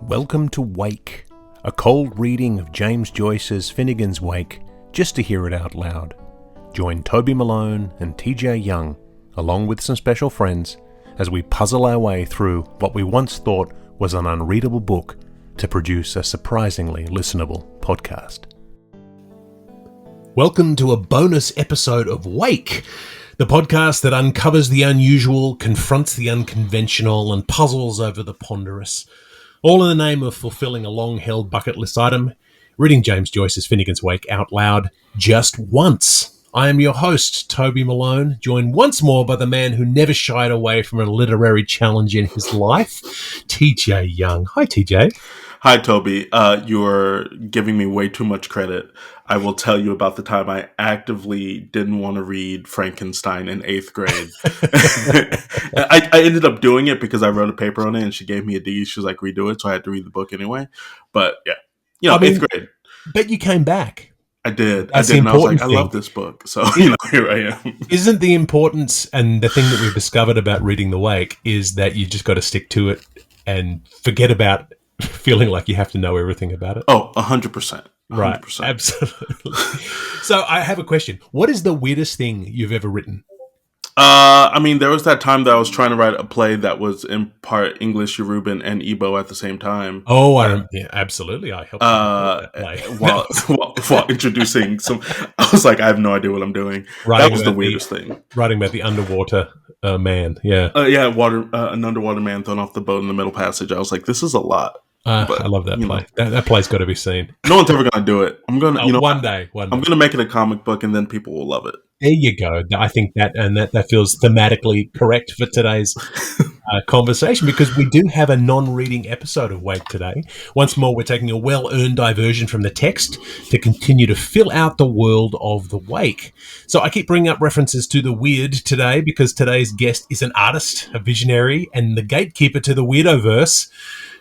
Welcome to Wake, a cold reading of James Joyce's Finnegans Wake, just to hear it out loud. Join Toby Malone and TJ Young, along with some special friends, as we puzzle our way through what we once thought was an unreadable book to produce a surprisingly listenable podcast. Welcome to a bonus episode of Wake, the podcast that uncovers the unusual, confronts the unconventional, and puzzles over the ponderous. All in the name of fulfilling a long-held bucket list item, reading James Joyce's Finnegans Wake out loud just once. I am your host, Toby Malone, joined once more by the man who never shied away from a literary challenge in his life, TJ Young. Hi, TJ. Hi, Toby. You're giving me way too much credit. I will tell you about the time I actively didn't want to read Frankenstein in 8th grade. I ended up doing it because I wrote a paper on it and she gave me a D. She was like, redo it. So I had to read the book anyway. But yeah, 8th grade. But you came back. I did. That's and I was like, thing. I love this book. So, here I am. Isn't the importance and the thing that we've discovered about reading The Wake is that you just got to stick to it and forget about feeling like you have to know everything about it? Oh, 100%. 100%. Right, absolutely. So I have a question. What is the weirdest thing you've ever written? There was that time that I was trying to write a play that was in part English, Yoruban, and Igbo at the same time. Oh, absolutely. I helped you with that while introducing some. I was like, I have no idea what I'm doing. That was the weirdest thing. Writing about the underwater man. Yeah. An underwater man thrown off the boat in the Middle Passage. I was like, this is a lot. I love that play. That play's got to be seen. No one's ever going to do it. I'm going to, one day. I'm going to make it a comic book, and then people will love it. There you go. I think that feels thematically correct for today's conversation, because we do have a non-reading episode of Wake today. Once more, we're taking a well-earned diversion from the text to continue to fill out the world of the Wake. So I keep bringing up references to the weird today because today's guest is an artist, a visionary, and the gatekeeper to the Weirdoverse,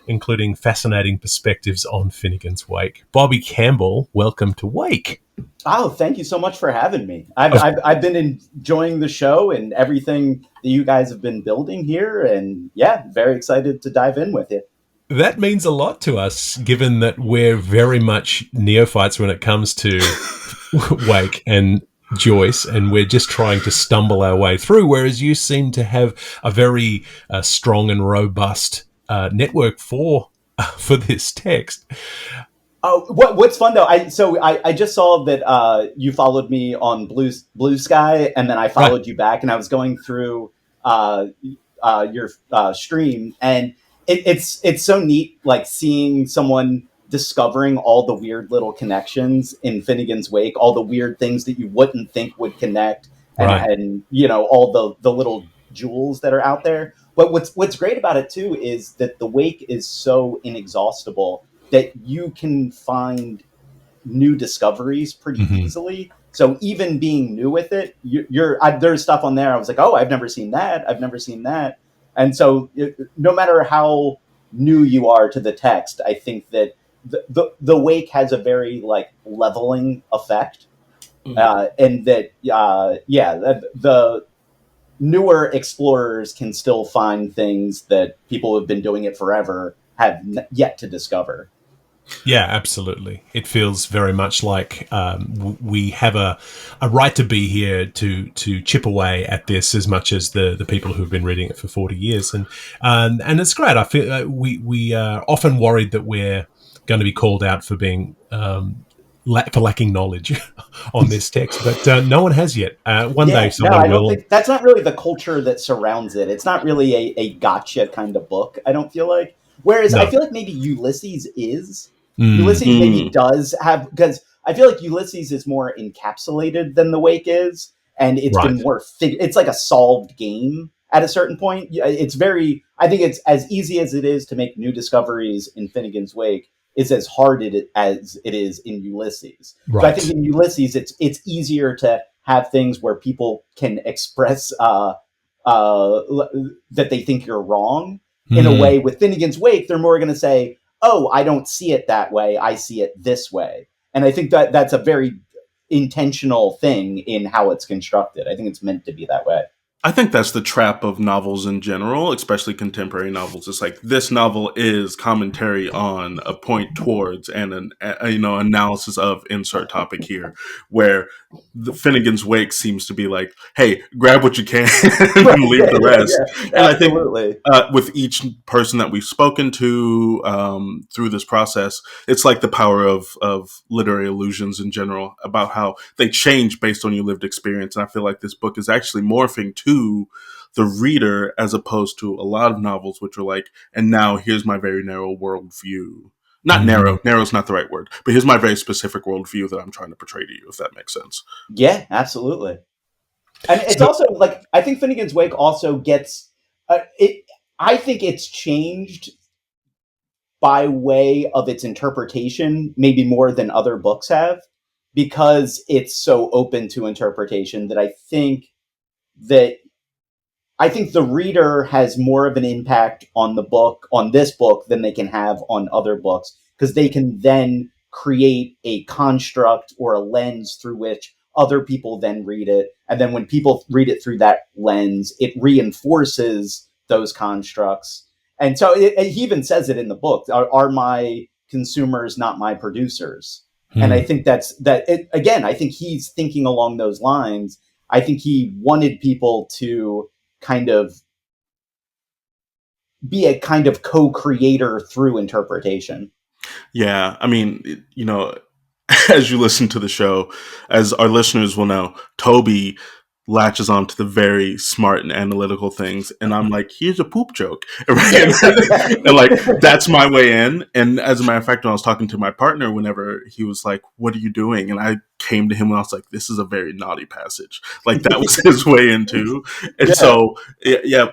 including fascinating perspectives on Finnegans Wake. Bobby Campbell, welcome to Wake. Oh, thank you so much for having me. I've been enjoying the show and everything that you guys have been building here, and very excited to dive in with you. That means a lot to us, given that we're very much neophytes when it comes to Wake and Joyce, and we're just trying to stumble our way through, whereas you seem to have a very strong and robust network for this text. What's fun though? I just saw that you followed me on Blue Sky, and then I followed you back, and I was going through your stream, and it's so neat, like seeing someone discovering all the weird little connections in Finnegans Wake, all the weird things that you wouldn't think would connect, and all the little jewels that are out there. But what's great about it too is that the Wake is so inexhaustible that you can find new discoveries pretty easily. So even being new with it, there's stuff on there I was like, oh, I've never seen that. And so no matter how new you are to the text, I think that the Wake has a very leveling effect. And that, the newer explorers can still find things that people who have been doing it forever have yet to discover. Yeah, absolutely. It feels very much like we have a right to be here to chip away at this as much as the people who've been reading it for 40 years. And it's great. I feel we are often worried that we're going to be called out for being for lacking knowledge on this text, but no one has yet. One day someone will. Think that's not really the culture that surrounds it. It's not really a gotcha kind of book, I don't feel like. Whereas I feel like maybe Ulysses is. Ulysses maybe does have, because I feel like Ulysses is more encapsulated than the Wake is, and it's been more it's like a solved game at a certain point. It's I think it's as easy as it is to make new discoveries in Finnegans Wake is as hard as it is in Ulysses. Right. So I think in Ulysses it's easier to have things where people can express that they think you're wrong. In a way, with Finnegans Wake, they're more going to say, oh, I don't see it that way. I see it this way. And I think that that's a very intentional thing in how it's constructed. I think it's meant to be that way. I think that's the trap of novels in general, especially contemporary novels. It's like this novel is commentary on, a point towards, and an analysis of insert topic here, where the Finnegans Wake seems to be like, hey, grab what you can and leave the rest. Yeah, And I think absolutely. with each person that we've spoken to through this process, it's like the power of literary illusions in general, about how they change based on your lived experience. And I feel like this book is actually morphing to the reader, as opposed to a lot of novels, which are like, and now here's my very narrow worldview. Not narrow is not the right word, but here's my very specific worldview that I'm trying to portray to you, if that makes sense. Yeah, absolutely. And it's So- also like, I think Finnegans Wake also gets it. I think it's changed by way of its interpretation, maybe more than other books have, because it's so open to interpretation that that I think the reader has more of an impact on this book, than they can have on other books, because they can then create a construct or a lens through which other people then read it. And then when people read it through that lens, it reinforces those constructs. And so he even says it in the book, are my consumers not my producers? And I think I think he's thinking along those lines. I think he wanted people to kind of be a kind of co-creator through interpretation. Yeah, I mean, as you listen to the show, as our listeners will know, Toby latches on to the very smart and analytical things, and I'm like, here's a poop joke, right? And like, that's my way in. And as a matter of fact, when I was talking to my partner, whenever he was like, what are you doing? And I came to him and I was like, this is a very naughty passage. Like, that was his way in too. And so, yeah,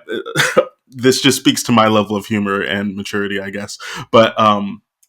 this just speaks to my level of humor and maturity, I guess. But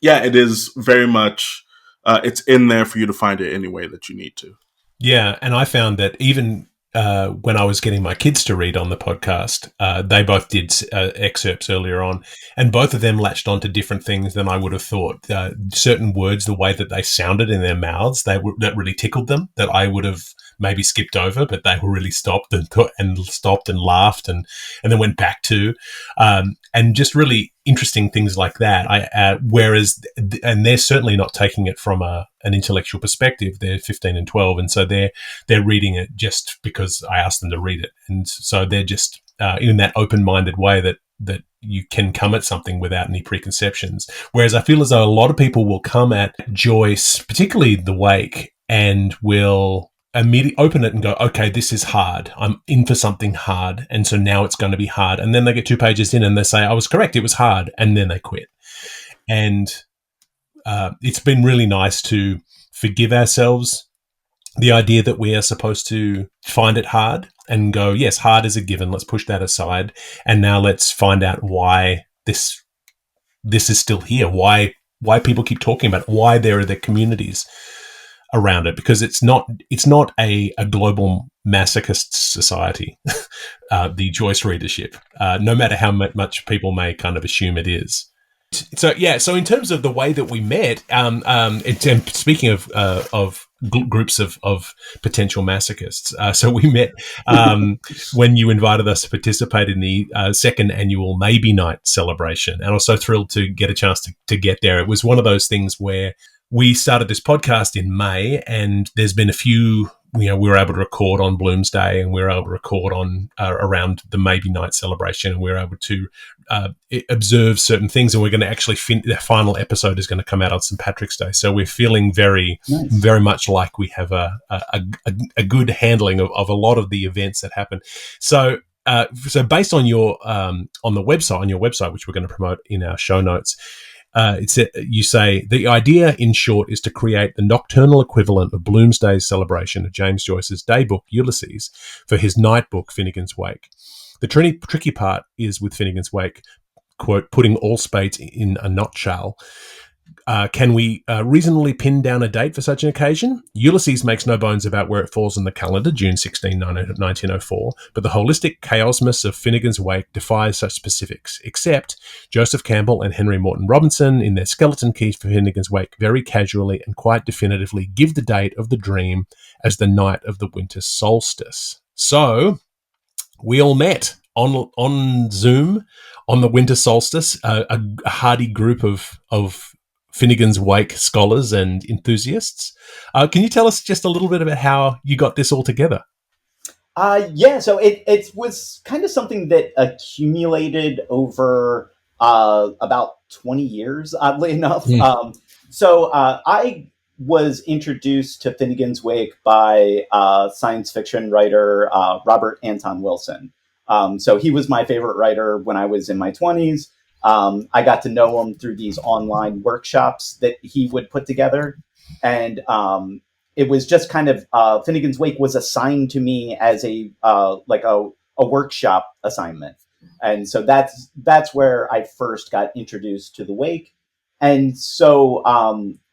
yeah, it is very much, it's in there for you to find it any way that you need to. Yeah, and I found that even when I was getting my kids to read on the podcast, they both did excerpts earlier on, and both of them latched onto different things than I would have thought. Certain words, the way that they sounded in their mouths, that really tickled them, that I would have maybe skipped over, but they were really stopped and laughed and then went back to, and just really interesting things like that. Whereas, and they're certainly not taking it from an intellectual perspective. They're 15 and 12, and so they're reading it just because I asked them to read it, and so they're just in that open-minded way that you can come at something without any preconceptions. Whereas I feel as though a lot of people will come at Joyce, particularly The Wake, and will immediately open it and go, okay, this is hard. I'm in for something hard. And so now it's going to be hard. And then they get 2 pages in and they say, I was correct, it was hard. And then they quit. And it's been really nice to forgive ourselves the idea that we are supposed to find it hard and go, yes, hard is a given. Let's push that aside. And now let's find out why this is still here, why people keep talking about it, why there are the communities around it, because it's not a global masochist society, the Joyce readership, no matter how much people may kind of assume it is. So in terms of the way that we met, speaking of groups of potential masochists, so we met when you invited us to participate in the second annual Maybe Night celebration, and I was so thrilled to get a chance to get there. It was one of those things where we started this podcast in May, and there's been a few, we were able to record on Bloomsday, and we were able to record on around the Maybe Night celebration, and we were able to observe certain things, and we're going to actually the final episode is going to come out on St. Patrick's Day. So we're feeling very, nice. Very much like we have a good handling of a lot of the events that happen. So based on your on your website, which we're going to promote in our show notes, you say the idea, in short, is to create the nocturnal equivalent of Bloomsday's celebration of James Joyce's day book Ulysses for his night book Finnegans Wake. The tricky part is with Finnegans Wake, quote, putting all spades in a nutshell. Can we reasonably pin down a date for such an occasion? Ulysses makes no bones about where it falls in the calendar, June 16, 1904, but the holistic chaosmus of Finnegans Wake defies such specifics, except Joseph Campbell and Henry Morton Robinson, in their skeleton key for Finnegans Wake, very casually and quite definitively give the date of the dream as the night of the winter solstice. So we all met on Zoom on the winter solstice, a hardy group of Finnegans Wake scholars and enthusiasts. Can you tell us just a little bit about how you got this all together? Yeah, so it was kind of something that accumulated over about 20 years, oddly enough. I was introduced to Finnegans Wake by science fiction writer Robert Anton Wilson. So he was my favorite writer when I was in my 20s. I got to know him through these online workshops that he would put together. And it was just kind of Finnegans Wake was assigned to me as a workshop assignment, and so that's where I first got introduced to the Wake, and so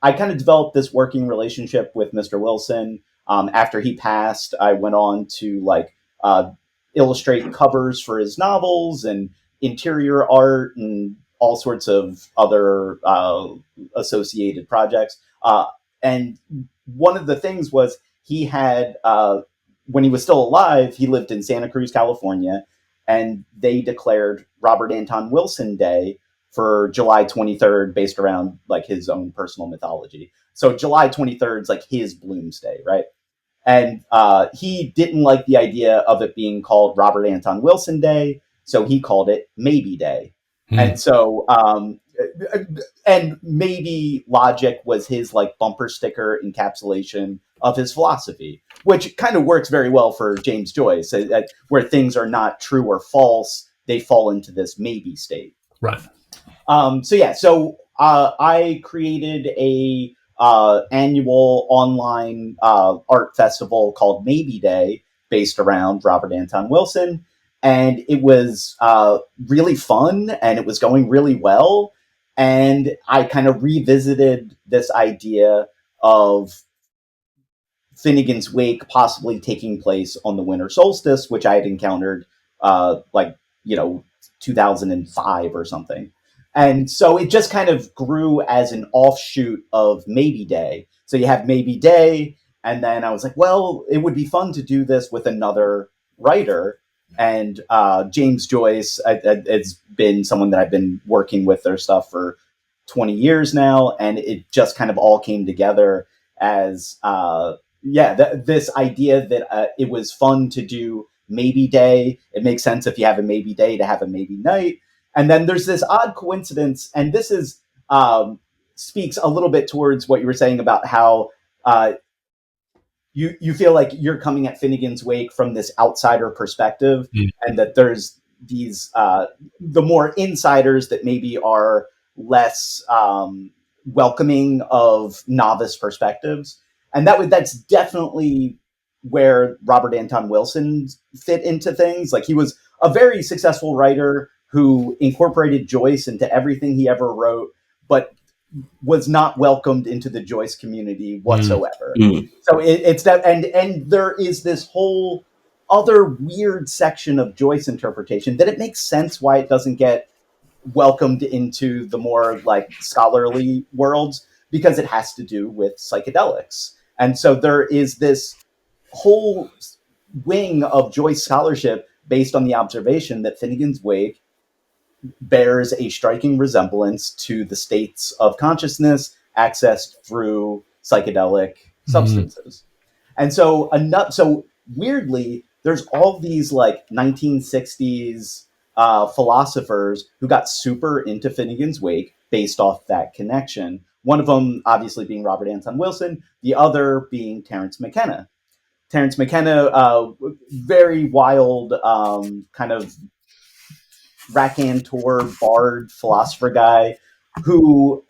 I kind of developed this working relationship with Mr. Wilson. After he passed, I went on to illustrate covers for his novels and interior art and all sorts of other associated projects. And one of the things was he had, when he was still alive, he lived in Santa Cruz, California, and they declared Robert Anton Wilson Day for July 23rd, based around his own personal mythology. So July 23rd is his Bloomsday, right? And he didn't like the idea of it being called Robert Anton Wilson Day, so he called it Maybe Day. And so, and maybe logic was his bumper sticker encapsulation of his philosophy, which kind of works very well for James Joyce, where things are not true or false, they fall into this maybe state. Right. So I created a annual online art festival called Maybe Day, based around Robert Anton Wilson. And it was really fun, and it was going really well. And I kind of revisited this idea of Finnegans Wake possibly taking place on the winter solstice, which I had encountered 2005 or something. And so it just kind of grew as an offshoot of Maybe Day. So you have Maybe Day, and then I was like, well, it would be fun to do this with another writer. And James Joyce has been someone that I've been working with their stuff for 20 years now. And it just kind of all came together as, this idea that it was fun to do Maybe Day. It makes sense if you have a Maybe Day to have a Maybe Night. And then there's this odd coincidence, and this is speaks a little bit towards what you were saying about how you feel like you're coming at Finnegans Wake from this outsider perspective, and that there's these the more insiders that maybe are less welcoming of novice perspectives, and that's definitely where Robert Anton Wilson fit into things. He was a very successful writer who incorporated Joyce into everything he ever wrote, but was not welcomed into the Joyce community whatsoever. So it's that, and there is this whole other weird section of Joyce interpretation that it makes sense why it doesn't get welcomed into the more scholarly worlds, because it has to do with psychedelics. And so there is this whole wing of Joyce scholarship based on the observation that Finnegans Wake bears a striking resemblance to the states of consciousness accessed through psychedelic substances. And so weirdly, there's all these 1960s philosophers who got super into Finnegans Wake based off that connection. One of them obviously being Robert Anton Wilson, the other being Terence McKenna. Terence McKenna, very wild kind of raconteur, bard, philosopher guy, who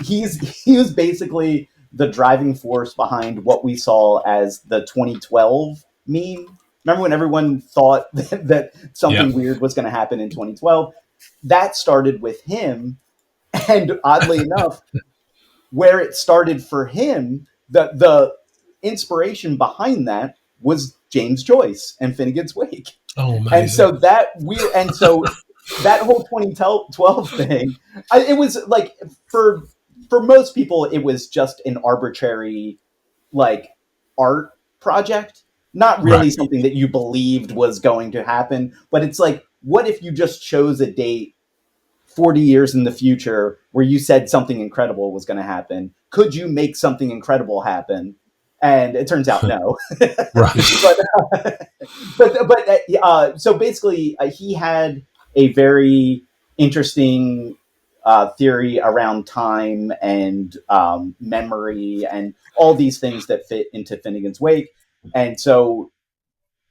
he was basically the driving force behind what we saw as the 2012 meme. Remember when everyone thought that something weird was going to happen in 2012? That started with him, and oddly enough, where it started for him, the inspiration behind that was James Joyce and Finnegans Wake. Oh, amazing. And so that whole 2012 thing, it was for most people, it was just an arbitrary art project. not really Right. something that you believed was going to happen, but it's like, what if you just chose a date 40 years in the future where you said something incredible was going to happen? Could you make something incredible happen? And it turns out no. Right. but so basically, he had a very interesting theory around time and memory and all these things that fit into Finnegans Wake. And so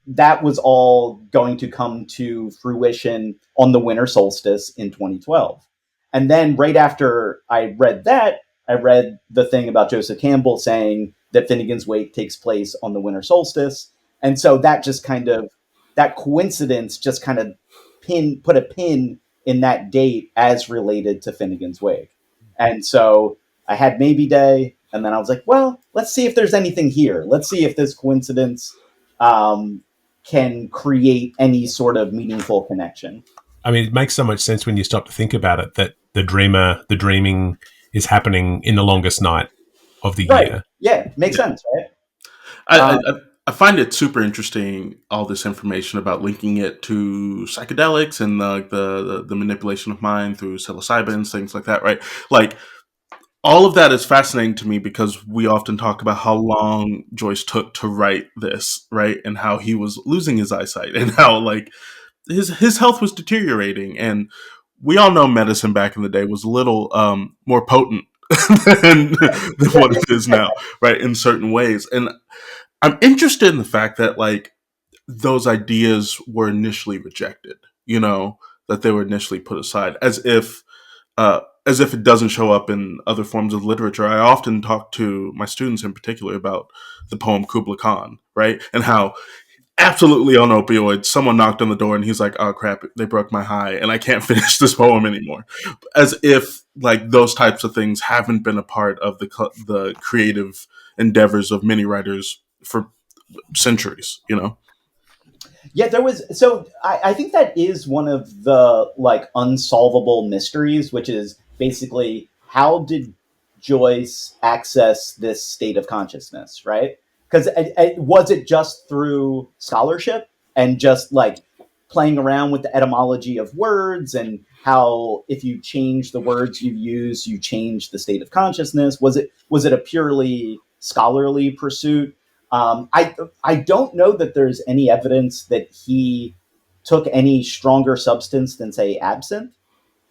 that was all going to come to fruition on the winter solstice in 2012. And then right after I read that, I read the thing about Joseph Campbell saying that Finnegans Wake takes place on the winter solstice. And so that just kind of, that coincidence just kind of put a pin in that date as related to Finnegans Wake. And so I had maybe day, and then I was like, well, let's see if there's anything here. Let's see if this coincidence can create any sort of meaningful connection. I mean, it makes so much sense when you stop to think about it that the dreaming is happening in the longest night of the Right. year. Yeah, makes sense, right? I find it super interesting, all this information about linking it to psychedelics and the manipulation of mind through psilocybins, things like that, right? Like, all of that is fascinating to me because we often talk about how long Joyce took to write this, right? And how he was losing his eyesight and how, like, his health was deteriorating. And we all know medicine back in the day was a little more potent than what it is now, right? In certain ways. And I'm interested in the fact that, like, those ideas were initially rejected, that they were initially put aside as if it doesn't show up in other forms of literature. I often talk to my students in particular about the poem Kubla Khan, right? And how absolutely on opioids, someone knocked on the door and he's like, oh crap, they broke my high and I can't finish this poem anymore. As if, like, those types of things haven't been a part of the creative endeavors of many writers for centuries. Yeah, there was. So I think that is one of the like unsolvable mysteries, which is basically how did Joyce access this state of consciousness, right? Because was it just through scholarship and just like playing around with the etymology of words and how if you change the words you use, you change the state of consciousness? Was it a purely scholarly pursuit? I don't know that there's any evidence that he took any stronger substance than say absinthe.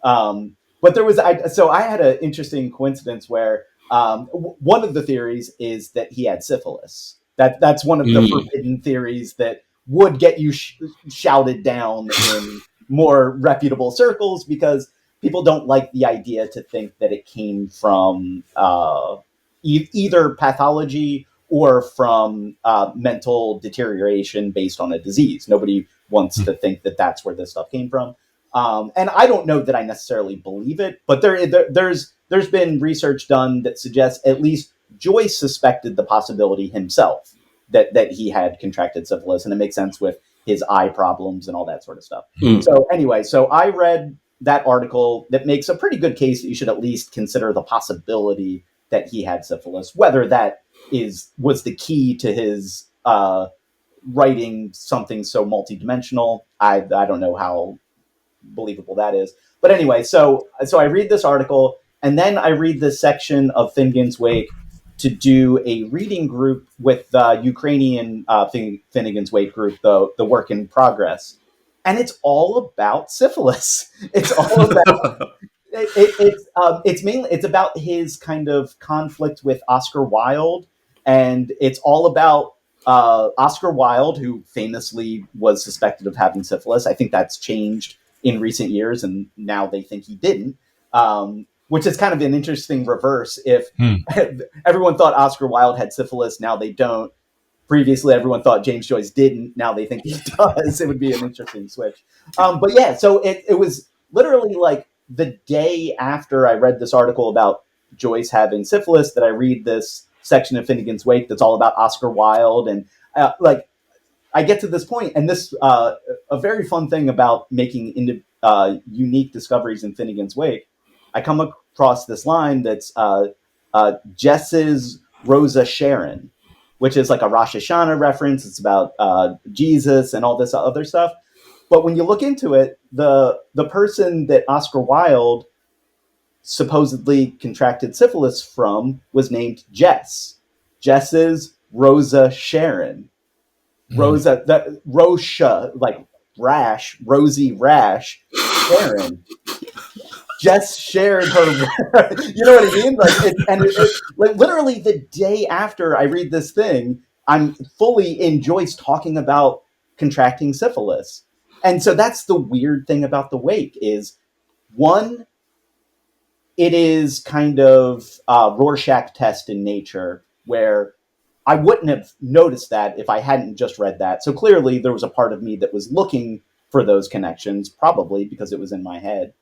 But there was so I had an interesting coincidence where one of the theories is that he had syphilis. That's one of the forbidden theories that would get you shouted down in more reputable circles because people don't like the idea to think that it came from either pathology or from mental deterioration based on a disease. Nobody wants to think that that's where this stuff came from. And I don't know that I necessarily believe it, but there's been research done that suggests at least Joyce suspected the possibility himself that he had contracted syphilis, and it makes sense with his eye problems and all that sort of stuff. So anyway, so I read that article that makes a pretty good case that you should at least consider the possibility that he had syphilis. Whether that was the key to his writing something so multidimensional, I don't know how believable that is. But anyway, so I read this article, and then I read this section of Finnegans Wake to do a reading group with the Ukrainian Finnegans Wake group, the Work in Progress, and it's all about syphilis. It's all about it's about his kind of conflict with Oscar Wilde, and it's all about Oscar Wilde, who famously was suspected of having syphilis. I think that's changed in recent years, and now they think he didn't, which is kind of an interesting reverse. If everyone thought Oscar Wilde had syphilis, now they don't. Previously, everyone thought James Joyce didn't. Now they think he does. It would be an interesting switch. But yeah, so it was literally like the day after I read this article about Joyce having syphilis that I read this section of Finnegans Wake that's all about Oscar Wilde. And like I get to this point, and this a very fun thing about making unique discoveries in Finnegans Wake. I come across this line that's Jess's Rosa Sharon. which is like a Rosh Hashanah reference. It's about Jesus and all this other stuff. But when you look into it, the person that Oscar Wilde supposedly contracted syphilis from was named Jess. Jess is Rosa Sharon. Rosa, like rash, rosy rash, Sharon. Jess shared her. You know what I mean? Like literally the day after I read this thing, I'm fully in Joyce talking about contracting syphilis. And so that's the weird thing about the wake is, one, it is kind of a Rorschach test in nature where I wouldn't have noticed that if I hadn't just read that. So clearly there was a part of me that was looking for those connections, probably because it was in my head.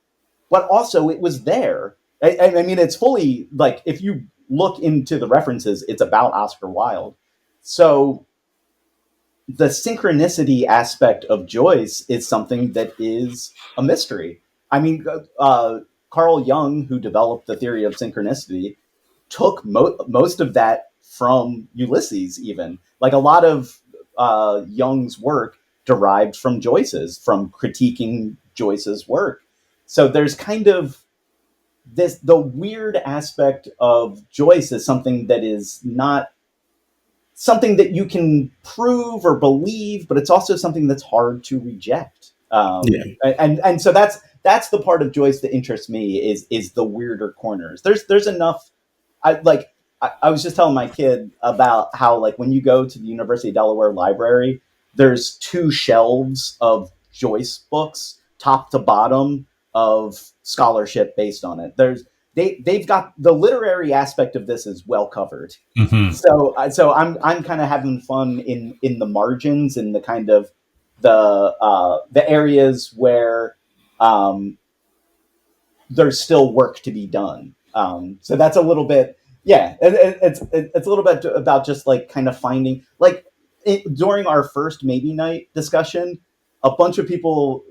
But also it was there. I mean, it's fully, like, if you look into the references, it's about Oscar Wilde. So the synchronicity aspect of Joyce is something that is a mystery. I mean, Carl Jung, who developed the theory of synchronicity, took most of that from Ulysses, even. Like, a lot of Jung's work derived from Joyce's, from critiquing Joyce's work. So there's kind of the weird aspect of Joyce is something that is not something that you can prove or believe, but it's also something that's hard to reject. And so that's the part of Joyce that interests me is the weirder corners. There's enough. I was just telling my kid about how, like, when you go to the University of Delaware library, there's 2 shelves of Joyce books, top to bottom, of scholarship based on it. They've got the literary aspect of this is well covered. Mm-hmm. So I'm kind of having fun in the margins, in the kind of the areas where there's still work to be done. So that's a little bit, it's a little bit about just, like, kind of finding, like, during our first Maybe Night discussion, a bunch of people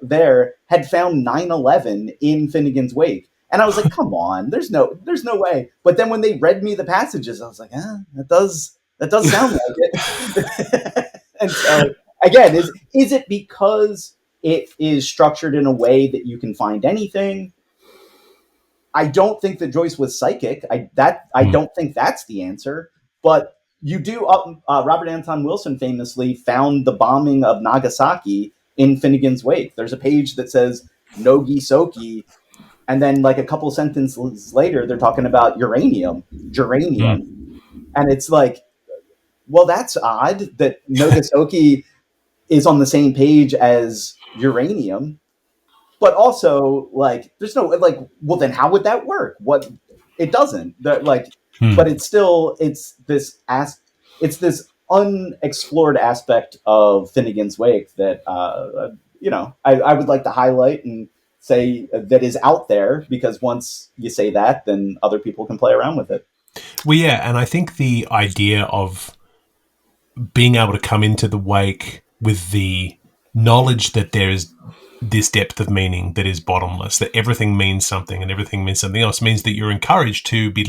there had found 9/11 in Finnegans Wake. And I was like, come on, there's no way. But then when they read me the passages, I was like, that does sound like it. And so, again, is it because it is structured in a way that you can find anything? I don't think that Joyce was psychic. I don't think that's the answer. But you do. Robert Anton Wilson famously found the bombing of Nagasaki in Finnegans Wake. There's a page that says Nogi Soki, and then, like, a couple sentences later, they're talking about geranium, and it's like, well, that's odd that Nagasaki is on the same page as uranium, but also, like, there's no, like, well, then how would that work? What, it doesn't. But it's still, it's this unexplored aspect of Finnegans Wake that I would like to highlight and say that is out there, because once you say that, then other people can play around with it. Well, yeah, and I think the idea of being able to come into the wake with the knowledge that there is this depth of meaning that is bottomless, that everything means something and everything means something else, means that you're encouraged to be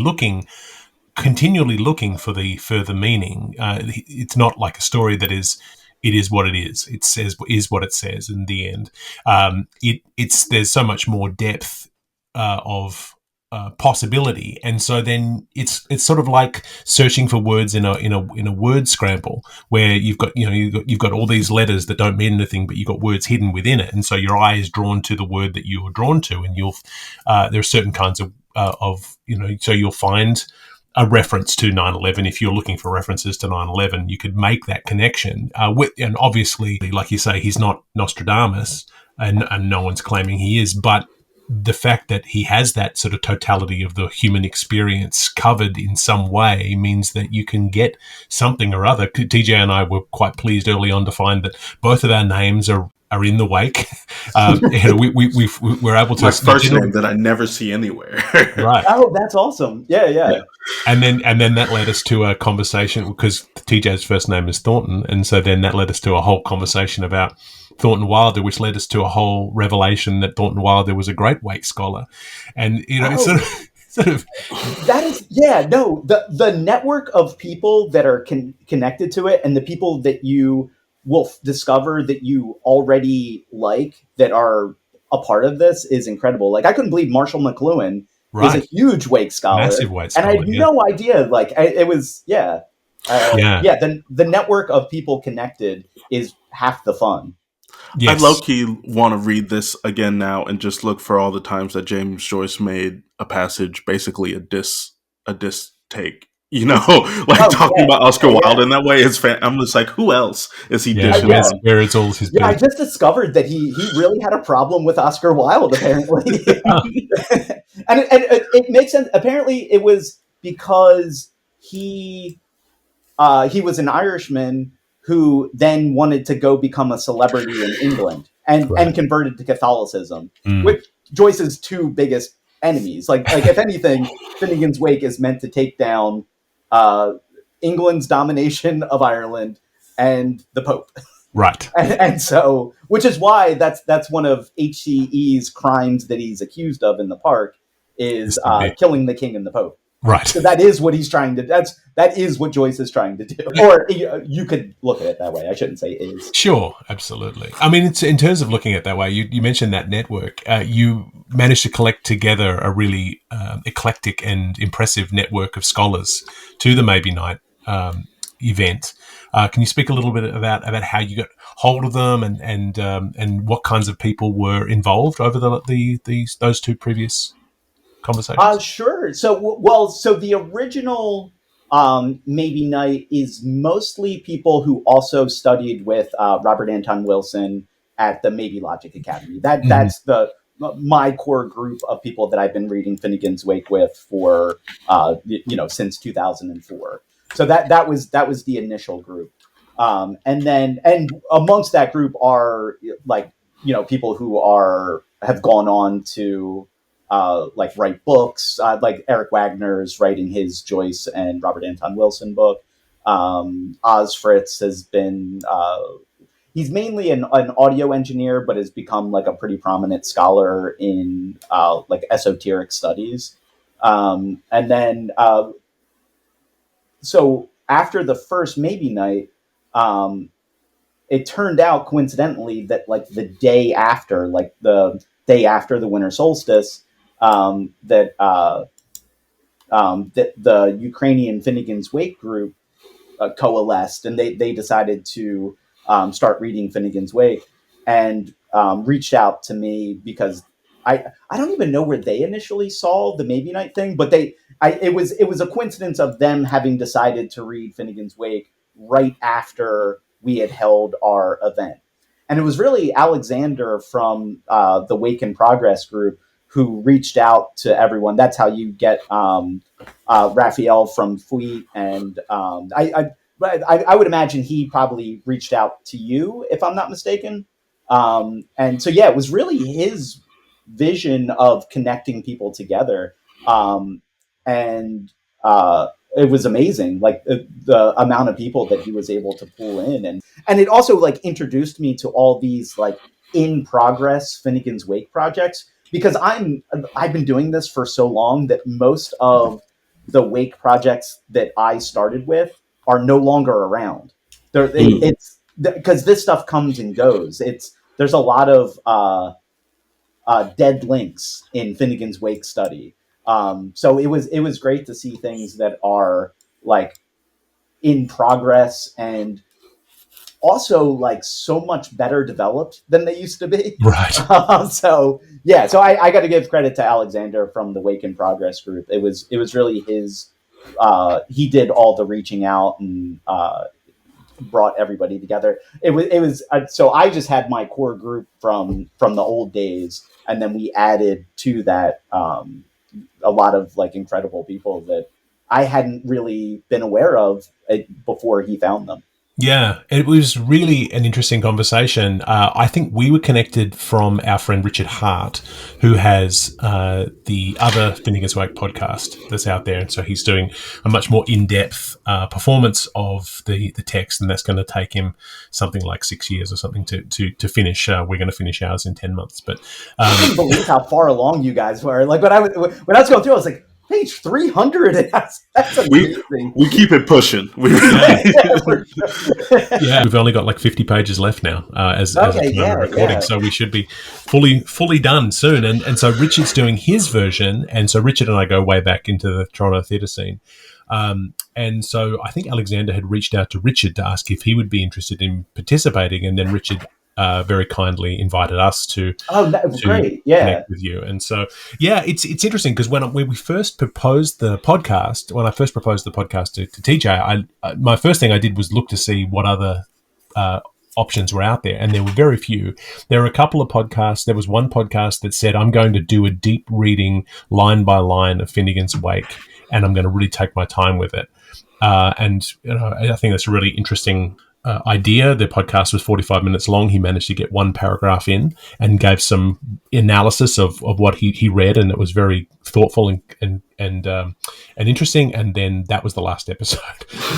continually looking for the further meaning. It's not like a story that is, it is what it is. It says is what it says in the end. There's so much more depth of possibility, and so then it's sort of like searching for words in a word scramble, where you've got all these letters that don't mean anything, but you've got words hidden within it, and so your eye is drawn to the word that you are drawn to, and there are certain kinds of so you'll find a reference to 9/11. If you're looking for references to 9/11, you could make that connection. And obviously, like you say, he's not Nostradamus, and no one's claiming he is, but the fact that he has that sort of totality of the human experience covered in some way means that you can get something or other. TJ and I were quite pleased early on to find that both of our names are in the wake. We're able to. My first name that I never see anywhere. Right. Oh, that's awesome. Yeah. And then that led us to a conversation, because TJ's first name is Thornton, and so then that led us to a whole conversation about Thornton Wilder, which led us to a whole revelation that Thornton Wilder was a great Wake scholar, and sort of. That is, the network of people that are connected to it, and the people that you will discover that you already like that are a part of this is incredible. Like, I couldn't believe Marshall McLuhan is a huge Wake scholar, Massive Wake and I scholar, had no idea. Like, it was, the network of people connected is half the fun. I low-key want to read this again now and just look for all the times that James Joyce made a passage basically a diss take. You know, like talking about Oscar Wilde in that way. I'm just like, who else is he dishing on? Where it's all his I just discovered that he really had a problem with Oscar Wilde, apparently. and it makes sense. Apparently, it was because he was an Irishman who then wanted to go become a celebrity in England and converted to Catholicism, with Joyce's two biggest enemies. Like if anything, Finnegans Wake is meant to take down England's domination of Ireland and the Pope. Right. And so, which is why that's one of HCE's crimes that he's accused of in the park is killing the king and the Pope. Right. So that is what he's trying to. That is what Joyce is trying to do. Or you could look at it that way. I shouldn't say is. Sure, absolutely. I mean, it's in terms of looking at it that way. You mentioned that network. You managed to collect together a really eclectic and impressive network of scholars to the Maybe Night event. Can you speak a little bit about how you got hold of them and what kinds of people were involved over those two previous conversations? Sure. So the original Maybe Night is mostly people who also studied with Robert Anton Wilson at the Maybe Logic Academy. That's my core group of people that I've been reading Finnegans Wake with for since 2004. So that was the initial group, and amongst that group are people who have gone on to write books, like Eric Wagner's writing his Joyce and Robert Anton Wilson book. Oz Fritz has been he's mainly an audio engineer, but has become like a pretty prominent scholar in esoteric studies. So after the first Maybe Night, it turned out coincidentally that the day after the winter solstice, that the Ukrainian Finnegans Wake group coalesced, and they decided to start reading Finnegans Wake, and reached out to me because I don't even know where they initially saw the Maybe Night thing, but it was a coincidence of them having decided to read Finnegans Wake right after we had held our event. And it was really Alexander from the Wake in Progress group who reached out to everyone. That's how you get Raphael from Fleet, and I would imagine he probably reached out to you, if I'm not mistaken. And so, it was really his vision of connecting people together. It was amazing, the amount of people that he was able to pull in. And it also introduced me to all these in progress Finnegans Wake projects, because I've been doing this for so long that most of the Wake projects that I started with are no longer around. It's because this stuff comes and goes. There's a lot of dead links in Finnegans Wake study. So it was great to see things that are in progress and also so much better developed than they used to be. Right. So I got to give credit to Alexander from the Wake in Progress group. It was really his. He did all the reaching out and brought everybody together. It was so I just had my core group from the old days, and then we added to that a lot of incredible people that I hadn't really been aware of before he found them. Yeah, it was really an interesting conversation. I think we were connected from our friend Richard Hart, who has the other Finnegans Wake podcast that's out there. And so he's doing a much more in-depth performance of the text, and that's going to take him something like 6 years or something to finish. We're going to finish ours in 10 months. But I couldn't believe how far along you guys were. When I was going through, I was like, Page 300. That's amazing. We keep it pushing. Yeah, we've only got like 50 pages left now as of time of recording, so we should be fully done soon. And so Richard's doing his version, and so Richard and I go way back into the Toronto theatre scene. And so I think Alexander had reached out to Richard to ask if he would be interested in participating, and then Richard very kindly invited us to great, connect with you. And so it's interesting because when we first proposed the podcast, when I first proposed the podcast to TJ, my first thing I did was look to see what other options were out there, and there were very few. There were a couple of podcasts. There was one podcast that said, I'm going to do a deep reading line by line of Finnegans Wake, and I'm going to really take my time with it. And I think that's a really interesting idea. The podcast was 45 minutes long. He managed to get one paragraph in and gave some analysis of what he read, and it was very thoughtful and interesting. And then that was the last episode.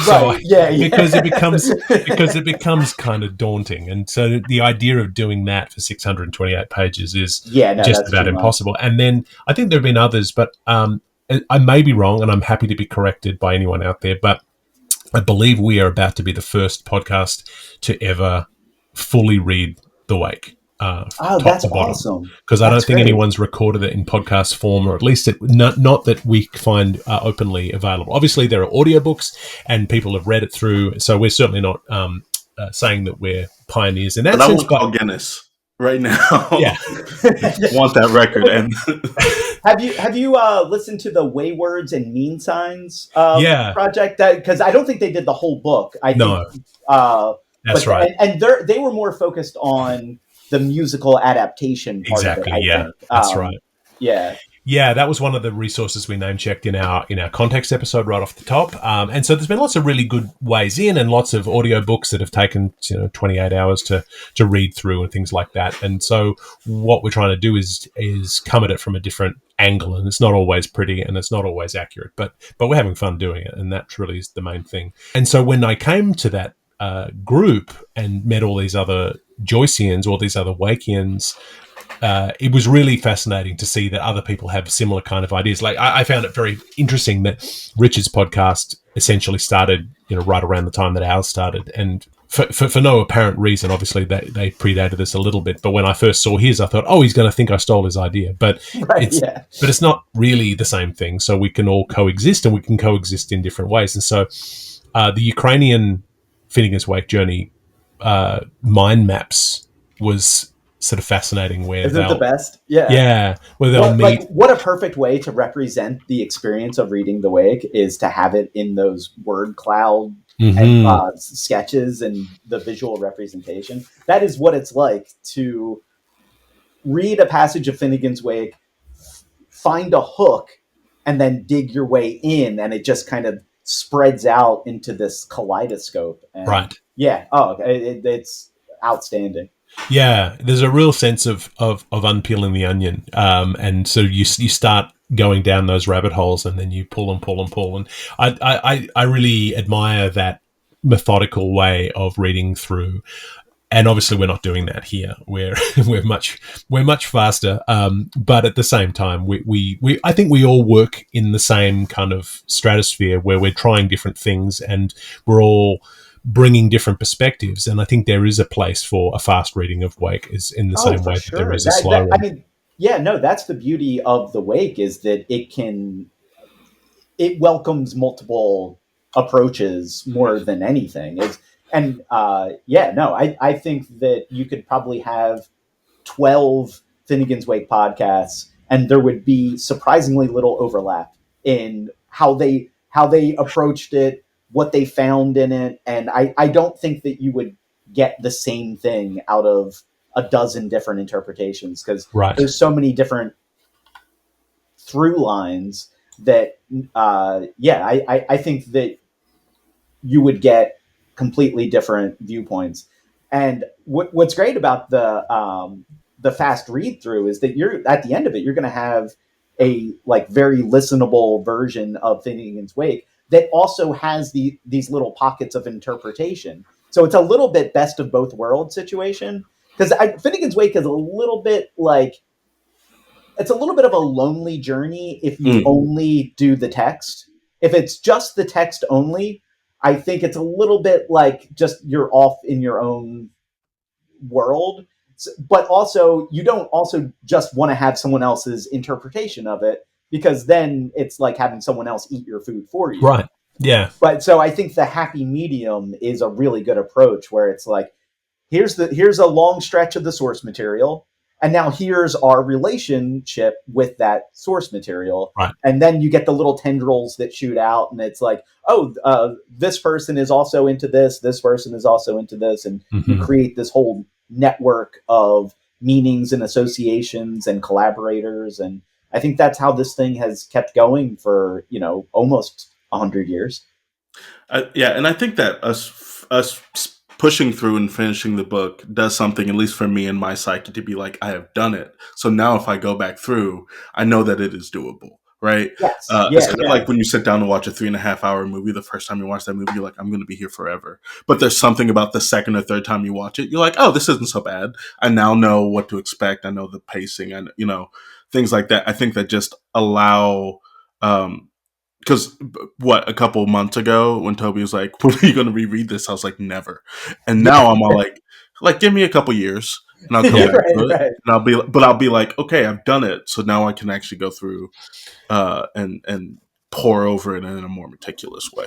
Right. Because it becomes kind of daunting. And so the idea of doing that for 628 pages is just about impossible. And then I think there have been others, but I may be wrong, and I'm happy to be corrected by anyone out there, but I believe we are about to be the first podcast to ever fully read The Wake. That's awesome. Because I don't think anyone's recorded it in podcast form, or at least not that we find openly available. Obviously, there are audiobooks, and people have read it through, so we're certainly not saying that we're pioneers in that sense. But call Guinness right now. Yeah. Want that record. And Have you listened to the Waywords and Mean Signs project? Because I don't think they did the whole book. That's right. And they were more focused on the musical adaptation part exactly, of it, I think. That's right. Yeah. Yeah, that was one of the resources we name-checked in our context episode right off the top. And so there's been lots of really good ways in, and lots of audiobooks that have taken 28 hours to read through and things like that. And so what we're trying to do is come at it from a different angle, and it's not always pretty and it's not always accurate, but we're having fun doing it, and that really is the main thing. And so when I came to that group and met all these other Joyceans, all these other Wakians, it was really fascinating to see that other people have similar kind of ideas. Like I found it very interesting that Richard's podcast essentially started, right around the time that ours started, and for no apparent reason. Obviously, they predated us a little bit. But when I first saw his, I thought, oh, he's going to think I stole his idea. But it's not really the same thing. So we can all coexist, and we can coexist in different ways. And so the Ukrainian Finnegans Wake journey mind maps was sort of fascinating. Where isn't it the best? Where they'll meet. Like, what a perfect way to represent the experience of reading The Wake is to have it in those word cloud and sketches and the visual representation. That is what it's like to read a passage of Finnegans Wake, find a hook, and then dig your way in, and it just kind of spreads out into this kaleidoscope. And right. Yeah. It's outstanding. Yeah, there's a real sense of unpeeling the onion, and so you start going down those rabbit holes, and then you pull and pull and pull. And I really admire that methodical way of reading through. And obviously, we're not doing that here. We're much faster, but at the same time, we I think we all work in the same kind of stratosphere where we're trying different things, and we're all bringing different perspectives. And I think there is a place for a fast reading of Wake, is in the same way that there is a slow reading. That's the beauty of the Wake, is that it welcomes multiple approaches more than anything. I think that you could probably have 12 Finnegans Wake podcasts, and there would be surprisingly little overlap in how they approached it, what they found in it. And I don't think that you would get the same thing out of a dozen different interpretations, because there's so many different through lines that, I think that you would get completely different viewpoints. And what's great about the fast read through is that you're at the end of it, you're going to have a very listenable version of Finnegans Wake that also has these little pockets of interpretation. So it's a little bit best of both worlds situation, because Finnegans Wake is a little bit like it's a little bit of a lonely journey if you Mm. only do the text. If it's just the text only, I think it's a little bit like just you're off in your own world. But also, you don't also just want to have someone else's interpretation of it, because then it's like having someone else eat your food for you. Right. Yeah. But so I think the happy medium is a really good approach, where it's like, here's a long stretch of the source material, and now here's our relationship with that source material. Right. And then you get the little tendrils that shoot out, and it's like, oh, this person is also into this person is also into this, and you create this whole network of meanings and associations and collaborators. And I think that's how this thing has kept going for, almost 100 years. Yeah, and I think that us pushing through and finishing the book does something, at least for me and my psyche, to be like, I have done it. So now if I go back through, I know that it is doable, right? Yes. It's kind of like when you sit down to watch a 3.5 hour movie. The first time you watch that movie, you're like, I'm going to be here forever. But there's something about the second or third time you watch it, you're like, oh, this isn't so bad. I now know what to expect. I know the pacing, and things like that. I think that just allow. Because a couple months ago when Toby was like, when are you going to reread this? I was like, never. And now I'm all like, give me a couple years and I'll come back to it. And I'll be like, okay, I've done it. So now I can actually go through and pour over it in a more meticulous way.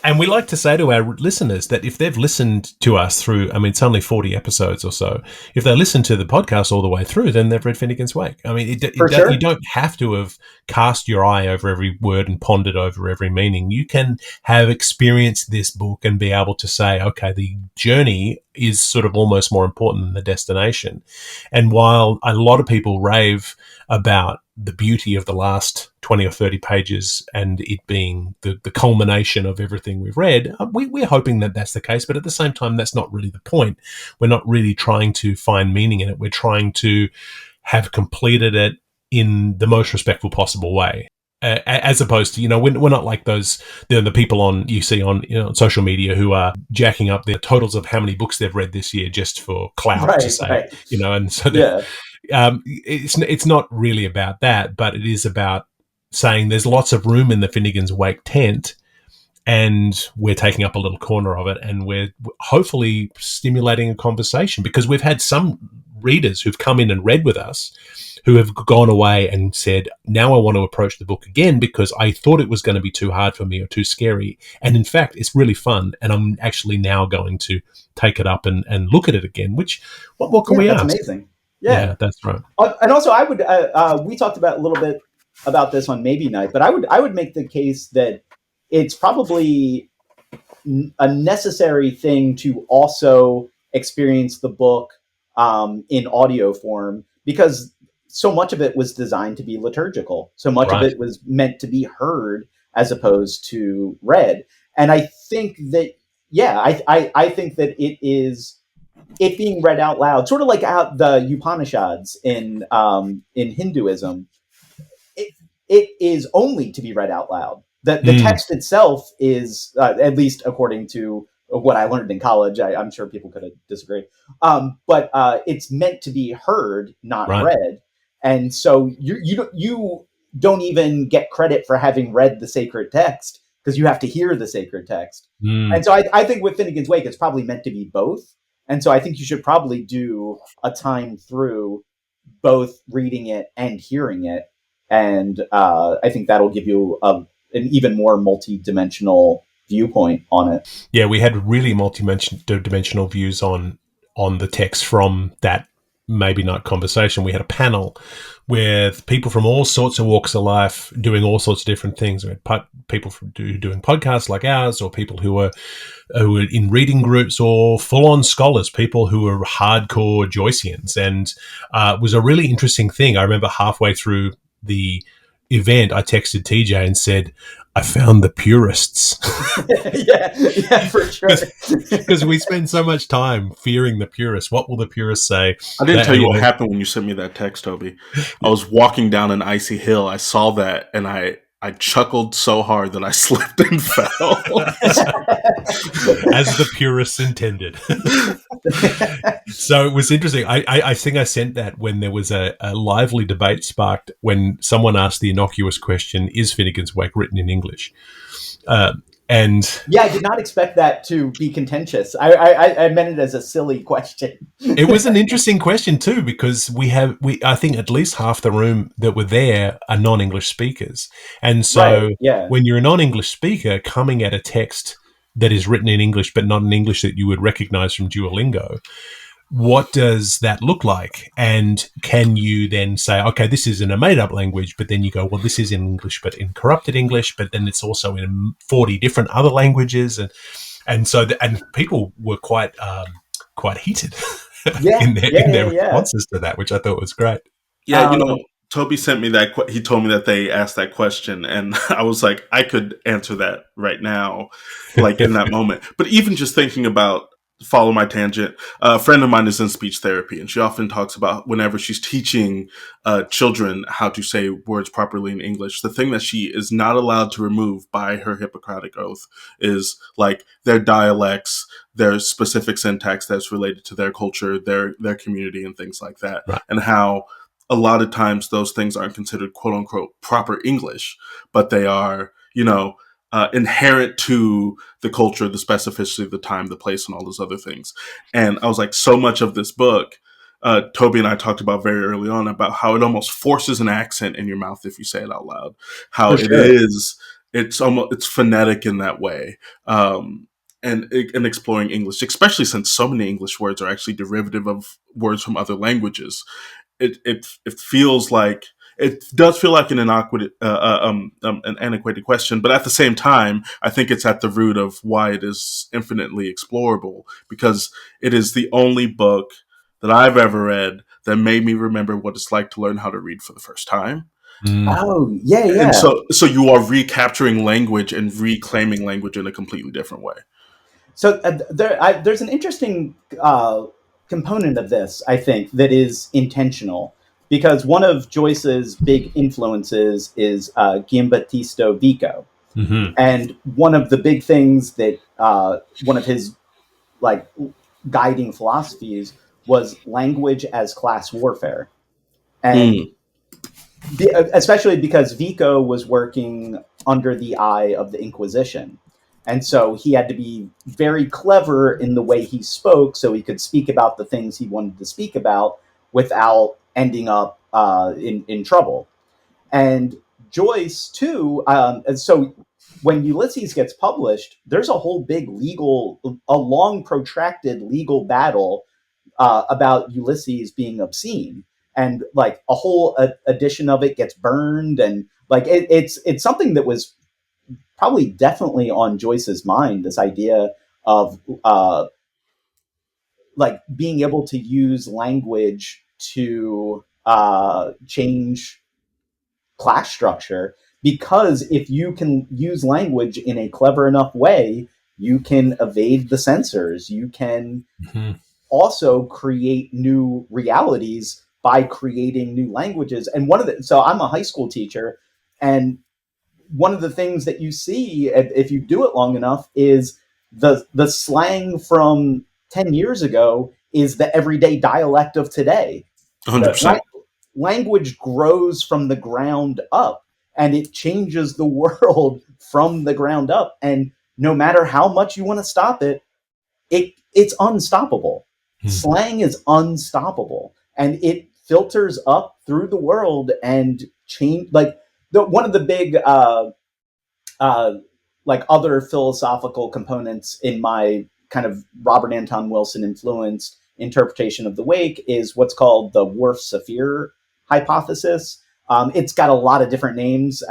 And we like to say to our listeners that if they've listened to us through, it's only 40 episodes or so, if they listen to the podcast all the way through, then they've read Finnegans Wake. You don't have to have cast your eye over every word and pondered over every meaning. You can have experienced this book and be able to say, okay, the journey is sort of almost more important than the destination. And while a lot of people rave about the beauty of the last 20 or 30 pages and it being the culmination of everything we've read, we're hoping that that's the case. But at the same time, that's not really the point. We're not really trying to find meaning in it. We're trying to have completed it in the most respectful possible way. As opposed to, we're not like those, the people you see on social media who are jacking up their totals of how many books they've read this year just for clout to say, and so it's not really about that, but it is about saying there's lots of room in the Finnegans Wake tent, and we're taking up a little corner of it, and we're hopefully stimulating a conversation, because we've had some readers who've come in and read with us who have gone away and said, now I want to approach the book again because I thought it was going to be too hard for me or too scary. And in fact, it's really fun. And I'm actually now going to take it up and look at it again, which, what more can we ask? That's amazing. Yeah, that's right. And also I would, we talked about a little bit about this on Maybe Night, but I would make the case that it's probably a necessary thing to also experience the book in audio form, because so much of it was designed to be liturgical. So much of it was meant to be heard as opposed to read. And I think that, I think that it being read out loud, sort of like the Upanishads in Hinduism, it is only to be read out loud. The text itself is, at least according to what I learned in college, I'm sure people could disagree, but it's meant to be heard, not read. And so you don't even get credit for having read the sacred text, because you have to hear the sacred text. And so I think with Finnegans Wake, it's probably meant to be both. And so I think you should probably do a time through both reading it and hearing it. And I think that'll give you an even more multi-dimensional viewpoint on it. Yeah, we had really multi-dimensional views on the text from that Maybe Not conversation. We had a panel with people from all sorts of walks of life doing all sorts of different things. We had people doing podcasts like ours, or people who were in reading groups, or full-on scholars, people who were hardcore Joyceans. And it was a really interesting thing. I remember halfway through the event, I texted TJ and said, I found the purists. yeah, for sure. Because we spend so much time fearing the purists. What will the purists say? I didn't tell you what happened when you sent me that text, Toby. I was walking down an icy hill. I saw that, and I I chuckled so hard that I slipped and fell. As the purists intended. So it was interesting. I think I sent that when there was a lively debate sparked when someone asked the innocuous question, is Finnegans Wake written in English? And yeah, I did not expect that to be contentious. I meant it as a silly question. It was an interesting question too, because I think at least half the room that were there are non-English speakers. And so Right, yeah. when you're a non-English speaker coming at a text that is written in English, but not in English that you would recognize from Duolingo, what does that look like? And can you then say, okay, this is in a made-up language, but then you go, well, this is in English, but in corrupted English, but then it's also in 40 different other languages. And so people were quite heated in their responses to that, which I thought was great. Yeah, Toby sent me that. He told me that they asked that question, and I was like, I could answer that right now, like in that moment. But even just thinking about, follow my tangent, a friend of mine is in speech therapy, and she often talks about whenever she's teaching children how to say words properly in English, the thing that she is not allowed to remove by her Hippocratic oath is like their dialects, their specific syntax that's related to their culture, their community, and things like that, right. And how a lot of times those things aren't considered quote unquote proper English, but they are, inherent to the culture, the specificity, the time, the place, and all those other things. And I was like, so much of this book, Toby and I talked about very early on about how it almost forces an accent in your mouth if you say it out loud. How it's phonetic in that way. And exploring English, especially since so many English words are actually derivative of words from other languages. It feels like, it does feel like an antiquated question, but at the same time, I think it's at the root of why it is infinitely explorable, because it is the only book that I've ever read that made me remember what it's like to learn how to read for the first time. Oh, yeah. And so you are recapturing language and reclaiming language in a completely different way. So there's an interesting component of this, I think, that is intentional, because one of Joyce's big influences is Giambattista Vico. Mm-hmm. And one of the big things that one of his like guiding philosophies was language as class warfare. And especially because Vico was working under the eye of the Inquisition. And so he had to be very clever in the way he spoke so he could speak about the things he wanted to speak about without ending up in trouble. And Joyce, too, so when Ulysses gets published, there's a whole big a long protracted legal battle about Ulysses being obscene. And like a whole edition of it gets burned. And like it's something that was probably definitely on Joyce's mind, this idea of like being able to use language to change class structure, because if you can use language in a clever enough way, you can evade the censors. You can also create new realities by creating new languages. And so I'm a high school teacher, and one of the things that you see if you do it long enough is the slang from 10 years ago is the everyday dialect of today. 100%. Language grows from the ground up, and it changes the world from the ground up. And no matter how much you want to stop it, it's unstoppable. Slang is unstoppable, and it filters up through the world and change. Like one of the big like other philosophical components in my kind of Robert Anton Wilson influenced interpretation of the wake is what's called the Worf-Sapir hypothesis. It's got a lot of different names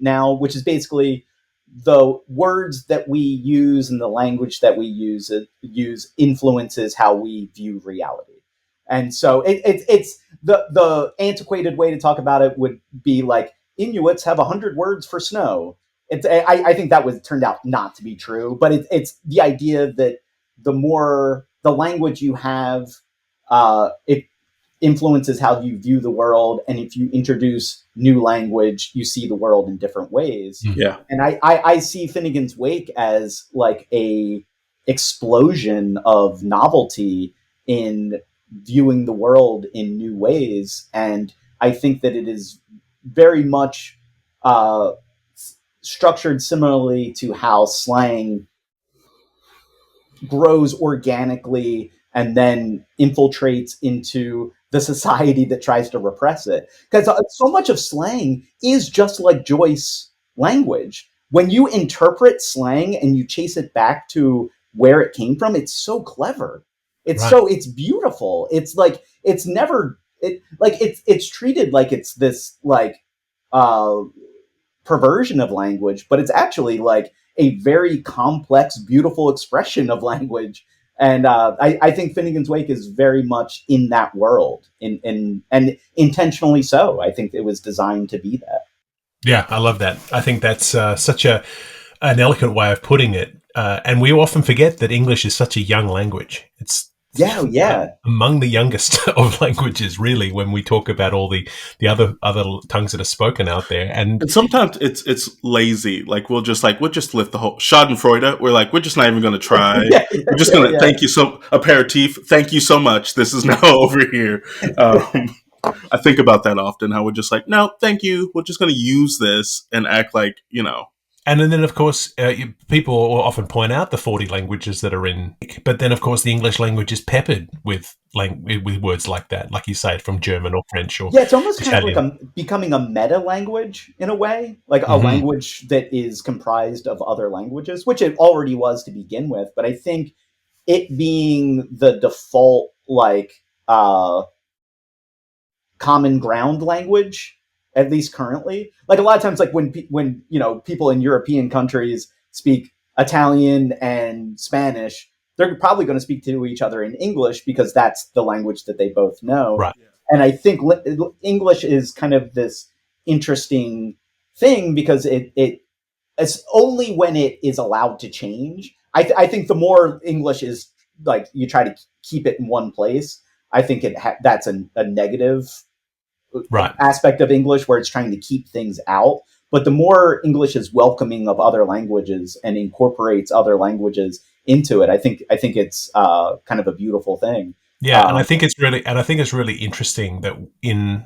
now, which is basically the words that we use and the language that we use influences how we view reality. And so it's the antiquated way to talk about it would be like Inuits have 100 words for snow. I think that turned out not to be true, but it's the idea that the more the language you have, it influences how you view the world. And if you introduce new language, you see the world in different ways. Yeah. And I see Finnegans Wake as like a explosion of novelty in viewing the world in new ways. And I think that it is very much structured similarly to how slang grows organically and then infiltrates into the society that tries to repress it. Because so much of slang is just like Joyce language. When you interpret slang and you chase it back to where it came from, it's so clever. It's beautiful. It's like it's never it's treated like it's this like perversion of language, but it's actually like a very complex, beautiful expression of language. And I think Finnegans Wake is very much in that world, and intentionally so. I think it was designed to be that. Yeah, I love that. I think that's such an eloquent way of putting it. And we often forget that English is such a young language. It's among the youngest of languages, really, when we talk about all the other tongues that are spoken out there. And sometimes it's lazy. Like we'll just lift the whole Schadenfreude. We're just not even going to try. We're just going to thank you so aperitif. Thank you so much. This is now over here. I think about that often. How we're just like, no, thank you. We're just going to use this and act like And then, of course, people will often point out the 40 languages that are in, but then, of course, the English language is peppered with words like that, like you say, from German or French or it's almost Italian. kind of like becoming a meta language in a way, like a language that is comprised of other languages, which it already was to begin with. But I think it being the default, common ground language, at least currently, like a lot of times, like when people in European countries speak Italian and Spanish, they're probably going to speak to each other in English because that's the language that they both know. Right. And I think English is kind of this interesting thing because it's only when it is allowed to change. I think the more English is like you try to keep it in one place, I think that's a negative aspect of English where it's trying to keep things out. But the more English is welcoming of other languages and incorporates other languages into it, I think it's kind of a beautiful thing. Yeah, and I think it's really interesting that in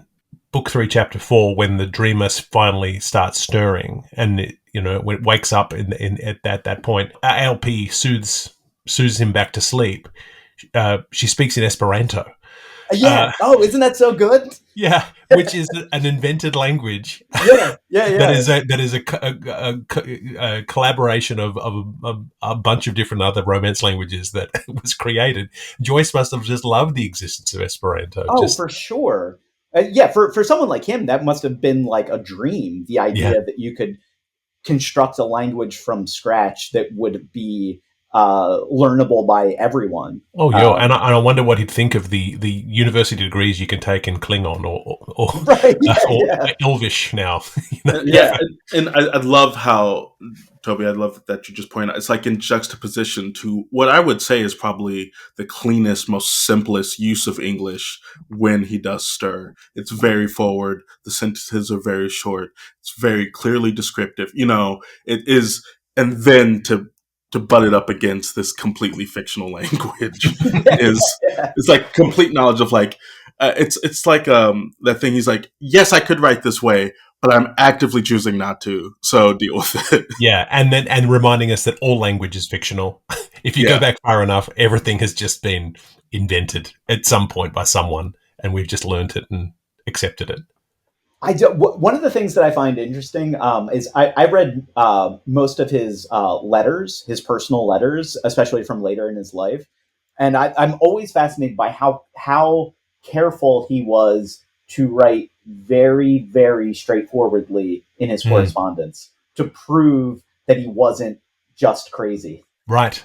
Book 3, Chapter 4, when the dreamer finally starts stirring, and when it wakes up at that point, ALP soothes him back to sleep. She speaks in Esperanto. Isn't that so good? Yeah, which is an invented language. Yeah. That is a collaboration of a bunch of different other Romance languages that was created. Joyce must have just loved the existence of Esperanto. For sure. For someone like him, that must have been like a dream. The idea that you could construct a language from scratch that would be learnable by everyone. Oh, yeah, and I wonder what he'd think of the university degrees you can take in Klingon or Elvish now. And I love how, Toby, I love that you just point out, it's like in juxtaposition to what I would say is probably the cleanest, most simplest use of English when he does stir. It's very forward. The sentences are very short. It's very clearly descriptive. It is, and then to butt it up against this completely fictional language is like complete knowledge of like it's like that thing. He's like, yes, I could write this way, but I'm actively choosing not to, so deal with it. Yeah, and reminding us that all language is fictional. If you go back far enough, everything has just been invented at some point by someone, and we've just learned it and accepted it. One of the things that I find interesting is I read most of his letters, his personal letters, especially from later in his life. And I'm always fascinated by how careful he was to write very, very straightforwardly in his correspondence to prove that he wasn't just crazy. Right.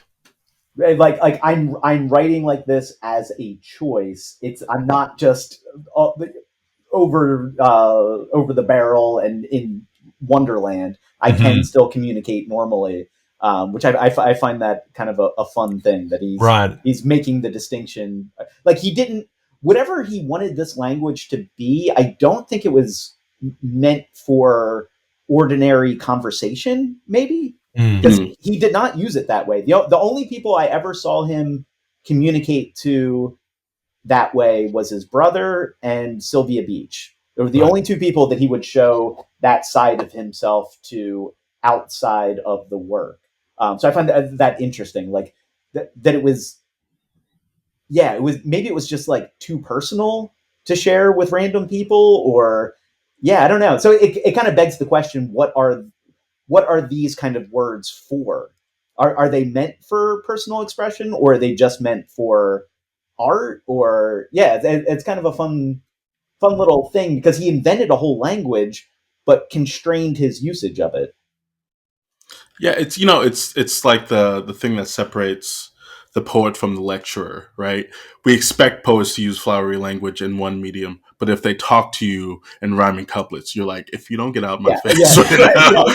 Like I'm writing like this as a choice. I'm not just over the barrel and in Wonderland. I can still communicate normally, which I find that kind of a fun thing that he's making the distinction. Like he didn't. whatever he wanted this language to be, I don't think it was meant for ordinary conversation, maybe, because he did not use it that way. The only people I ever saw him communicate to that way was his brother and Sylvia Beach. They were the only two people that he would show that side of himself to outside of the work. So I find that interesting, like that it was, it was just like too personal to share with random people, or I don't know. So it kind of begs the question: what are these kind of words for? Are they meant for personal expression, or are they just meant for art? Or it's kind of a fun little thing, because he invented a whole language but constrained his usage of it. Yeah, it's like the thing that separates the poet from the lecturer, right? We expect poets to use flowery language in one medium, but if they talk to you in rhyming couplets, you're like, if you don't get out my face right now.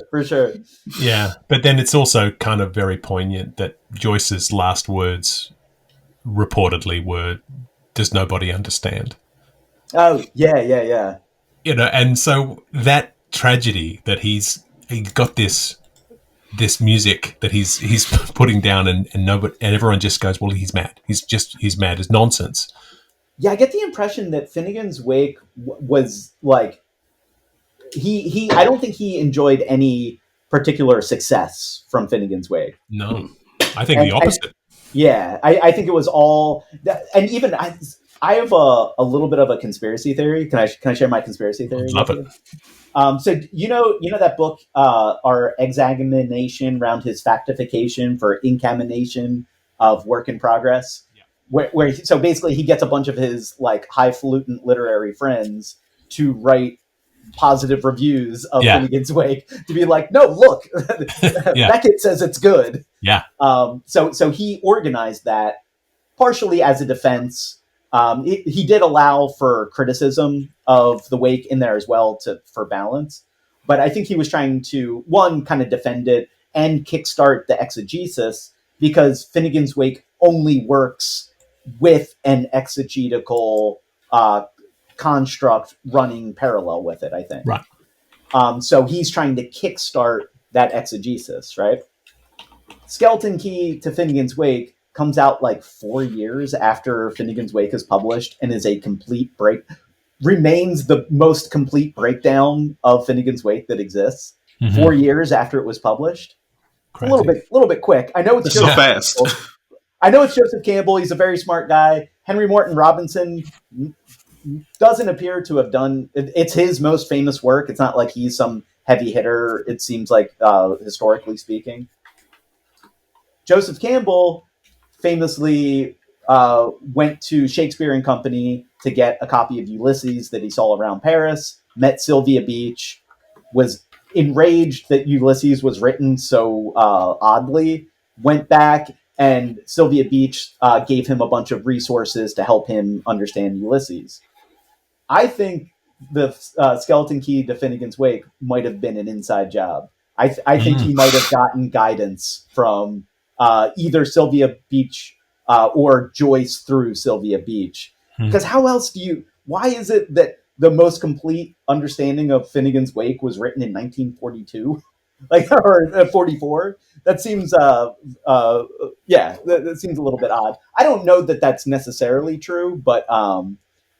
For sure. Yeah, but then it's also kind of very poignant that Joyce's last words reportedly were, "Does nobody understand?" Oh, yeah. And so that tragedy that he's got this music that he's putting down, and nobody, and everyone just goes, well, he's mad. He's mad. It's nonsense. Yeah, I get the impression that Finnegans Wake was like, he I don't think he enjoyed any particular success from Finnegans Wake. No, I think the opposite. I think it was all that, and even I have a little bit of a conspiracy theory. Can I share my conspiracy theory? Love it. So you know that book, our examination around his factification for incamination of work in progress, where so basically he gets a bunch of his like highfalutin literary friends to write positive reviews of Finnegans Wake, to be like, no, look, Beckett says it's good. Yeah. So he organized that partially as a defense. He did allow for criticism of the Wake in there as well, for balance. But I think he was trying to, one, kind of defend it and kickstart the exegesis, because Finnegans Wake only works with an exegetical construct running parallel with it, I think. Right. So he's trying to kickstart that exegesis, right? Skeleton Key to Finnegans Wake comes out like 4 years after Finnegans Wake is published, and is a complete remains the most complete breakdown of Finnegans Wake that exists. 4 years after it was published. Crazy. A little bit quick. I know it's so fast. I know it's Joseph Campbell. He's a very smart guy. Henry Morton Robinson doesn't appear to have done. It's his most famous work. It's not like he's some heavy hitter, it seems like, historically speaking. Joseph Campbell famously went to Shakespeare and Company to get a copy of Ulysses that he saw around Paris, met Sylvia Beach, was enraged that Ulysses was written so oddly, went back, and Sylvia Beach gave him a bunch of resources to help him understand Ulysses. I think the Skeleton Key to Finnegans Wake might have been an inside job. I think he might have gotten guidance from either Sylvia Beach or Joyce through Sylvia Beach. Because how else why is it that the most complete understanding of Finnegans Wake was written in 1942? Or 44? That seems, that seems a little bit odd. I don't know that that's necessarily true, but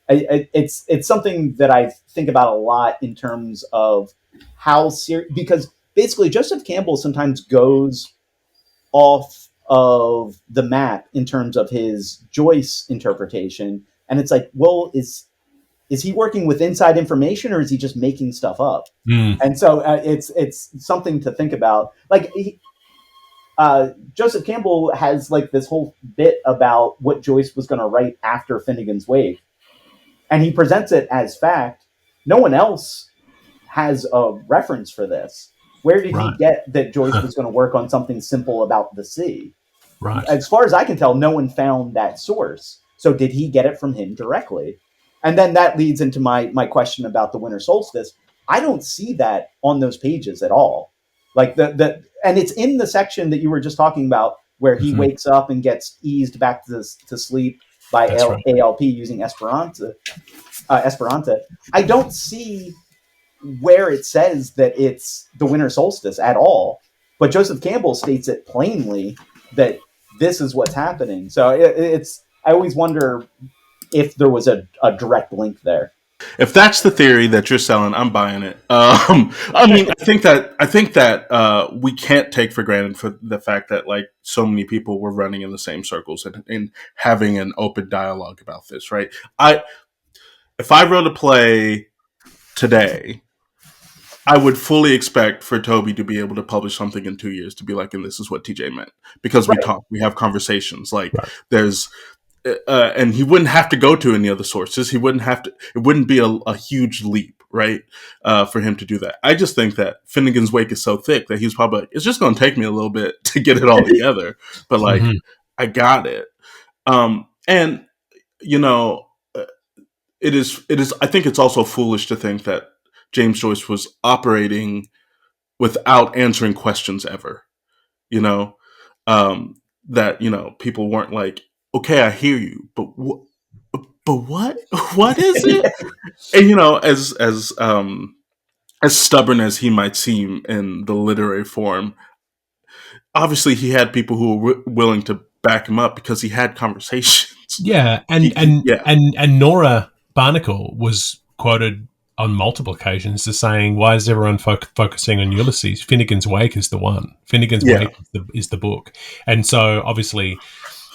it's something that I think about a lot in terms of how serious, because basically Joseph Campbell sometimes goes off of the map in terms of his Joyce interpretation, and it's like, well, is he working with inside information, or is he just making stuff up? And so it's something to think about. Like Joseph Campbell has like this whole bit about what Joyce was going to write after Finnegans Wake, and he presents it as fact. No one else has a reference for this. Where did he get that Joyce was going to work on something simple about the sea? Right. As far as I can tell, no one found that source. So did he get it from him directly? And then that leads into my question about the winter solstice. I don't see that on those pages at all. Like and it's in the section that you were just talking about, where he wakes up and gets eased back to sleep by That's right. ALP using Esperanto. I don't see where it says that it's the winter solstice at all, but Joseph Campbell states it plainly that this is what's happening. So it's I always wonder if there was a direct link there. If that's the theory that you're selling, I'm buying it. I mean, I think that we can't take for granted for the fact that like so many people were running in the same circles and having an open dialogue about this, right? If I wrote a play today, I would fully expect for Toby to be able to publish something in 2 years to be like, and this is what TJ meant, because we talk, we have conversations. Like there's. And he wouldn't have to go to any other sources. He wouldn't have to. It wouldn't be a huge leap, right, for him to do that. I just think that Finnegans Wake is so thick that he's probably like, it's just going to take me a little bit to get it all together, but like I got it. And you know, it is. I think it's also foolish to think that James Joyce was operating without answering questions ever. You know, that people weren't like, okay, I hear you, but what? What is it? And as stubborn as he might seem in the literary form, obviously he had people who were willing to back him up because he had conversations. Yeah, and Nora Barnacle was quoted on multiple occasions as saying, "Why is everyone focusing on Ulysses? Finnegans Wake is the one. Finnegans Wake is the book." And so obviously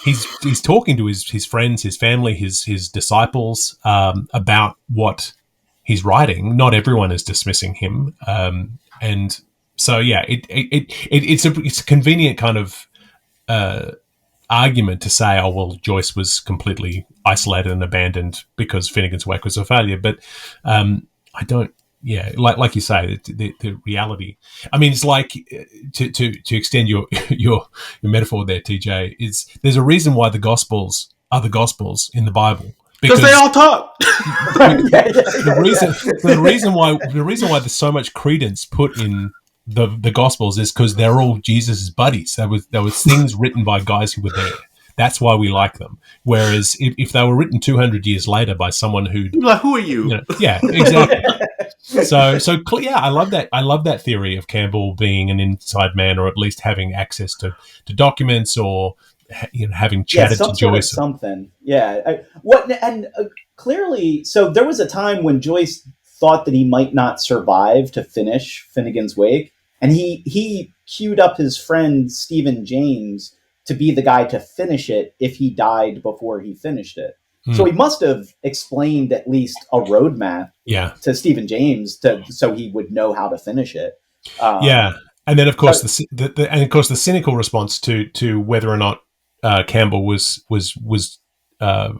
he's talking to his friends, his family, his disciples about what he's writing. Not everyone is dismissing him, and so yeah, it's a convenient kind of argument to say, oh well, Joyce was completely isolated and abandoned because Finnegans Wake was a failure. But I don't. Yeah, like you say, the reality. I mean, it's like to extend your metaphor there, TJ. Is there's a reason why the Gospels are the Gospels in the Bible because they all talk. The reason why there's so much credence put in the Gospels is because they're all Jesus' buddies. There was things written by guys who were there. That's why we like them. Whereas if they were written 200 years later by someone who, like, who are you? Yeah, exactly. So yeah, I love that. I love that theory of Campbell being an inside man, or at least having access to documents, or having chatted to Joyce. Something. Yeah. Clearly, so there was a time when Joyce thought that he might not survive to finish Finnegans Wake, and he queued up his friend Stephen James to be the guy to finish it if he died before he finished it. So he must have explained at least a roadmap to Stephen James so he would know how to finish it. And then of course the cynical response to whether or not Campbell was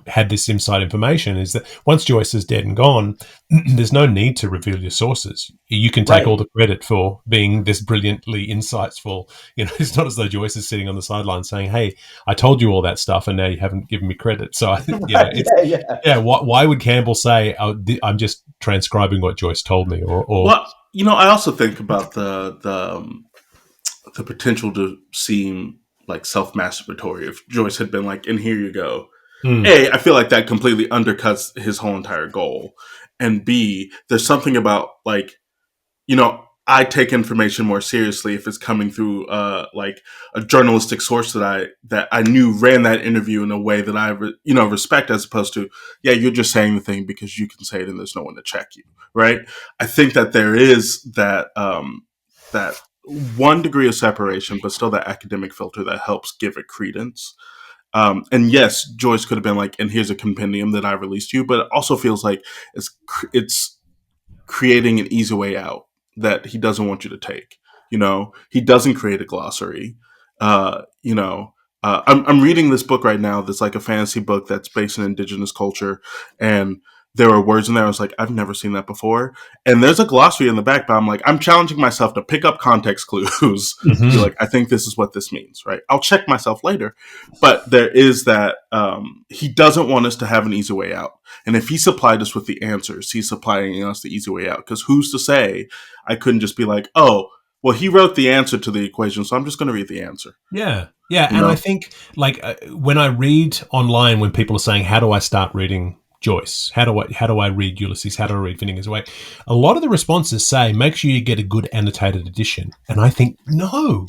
had this inside information is that once Joyce is dead and gone, there's no need to reveal your sources. You can take all the credit for being this brilliantly insightful. It's not as though Joyce is sitting on the sidelines saying, "Hey, I told you all that stuff, and now you haven't given me credit." So, why would Campbell say, "I'm just transcribing what Joyce told me"? Well, I also think about the potential to seem like self-masturbatory if Joyce had been like, "And here you go." A, I feel like that completely undercuts his whole entire goal. And B, there's something about like, I take information more seriously if it's coming through like a journalistic source that I knew ran that interview in a way that I respect, as opposed to, you're just saying the thing because you can say it and there's no one to check you, right? I think that there is that that one degree of separation, but still that academic filter that helps give it credence. And yes, Joyce could have been like, and here's a compendium that I released you, but it also feels like it's creating an easy way out that he doesn't want you to take. He doesn't create a glossary. I'm reading this book right now that's like a fantasy book that's based in indigenous culture, and there are words in there I was like, I've never seen that before. And there's a glossary in the back, but I'm like, I'm challenging myself to pick up context clues. Be like, I think this is what this means, right? I'll check myself later. But there is that he doesn't want us to have an easy way out. And if he supplied us with the answers, he's supplying us the easy way out. Because who's to say I couldn't just be like, oh, Well, he wrote the answer to the equation, so I'm just going to read the answer. Yeah. And I think, like, when I read online, when people are saying, "How do I start reading Joyce? How do I read Ulysses? How do I read Finnegans Wake?" A lot of the responses say, "Make sure you get a good annotated edition." And I think, no,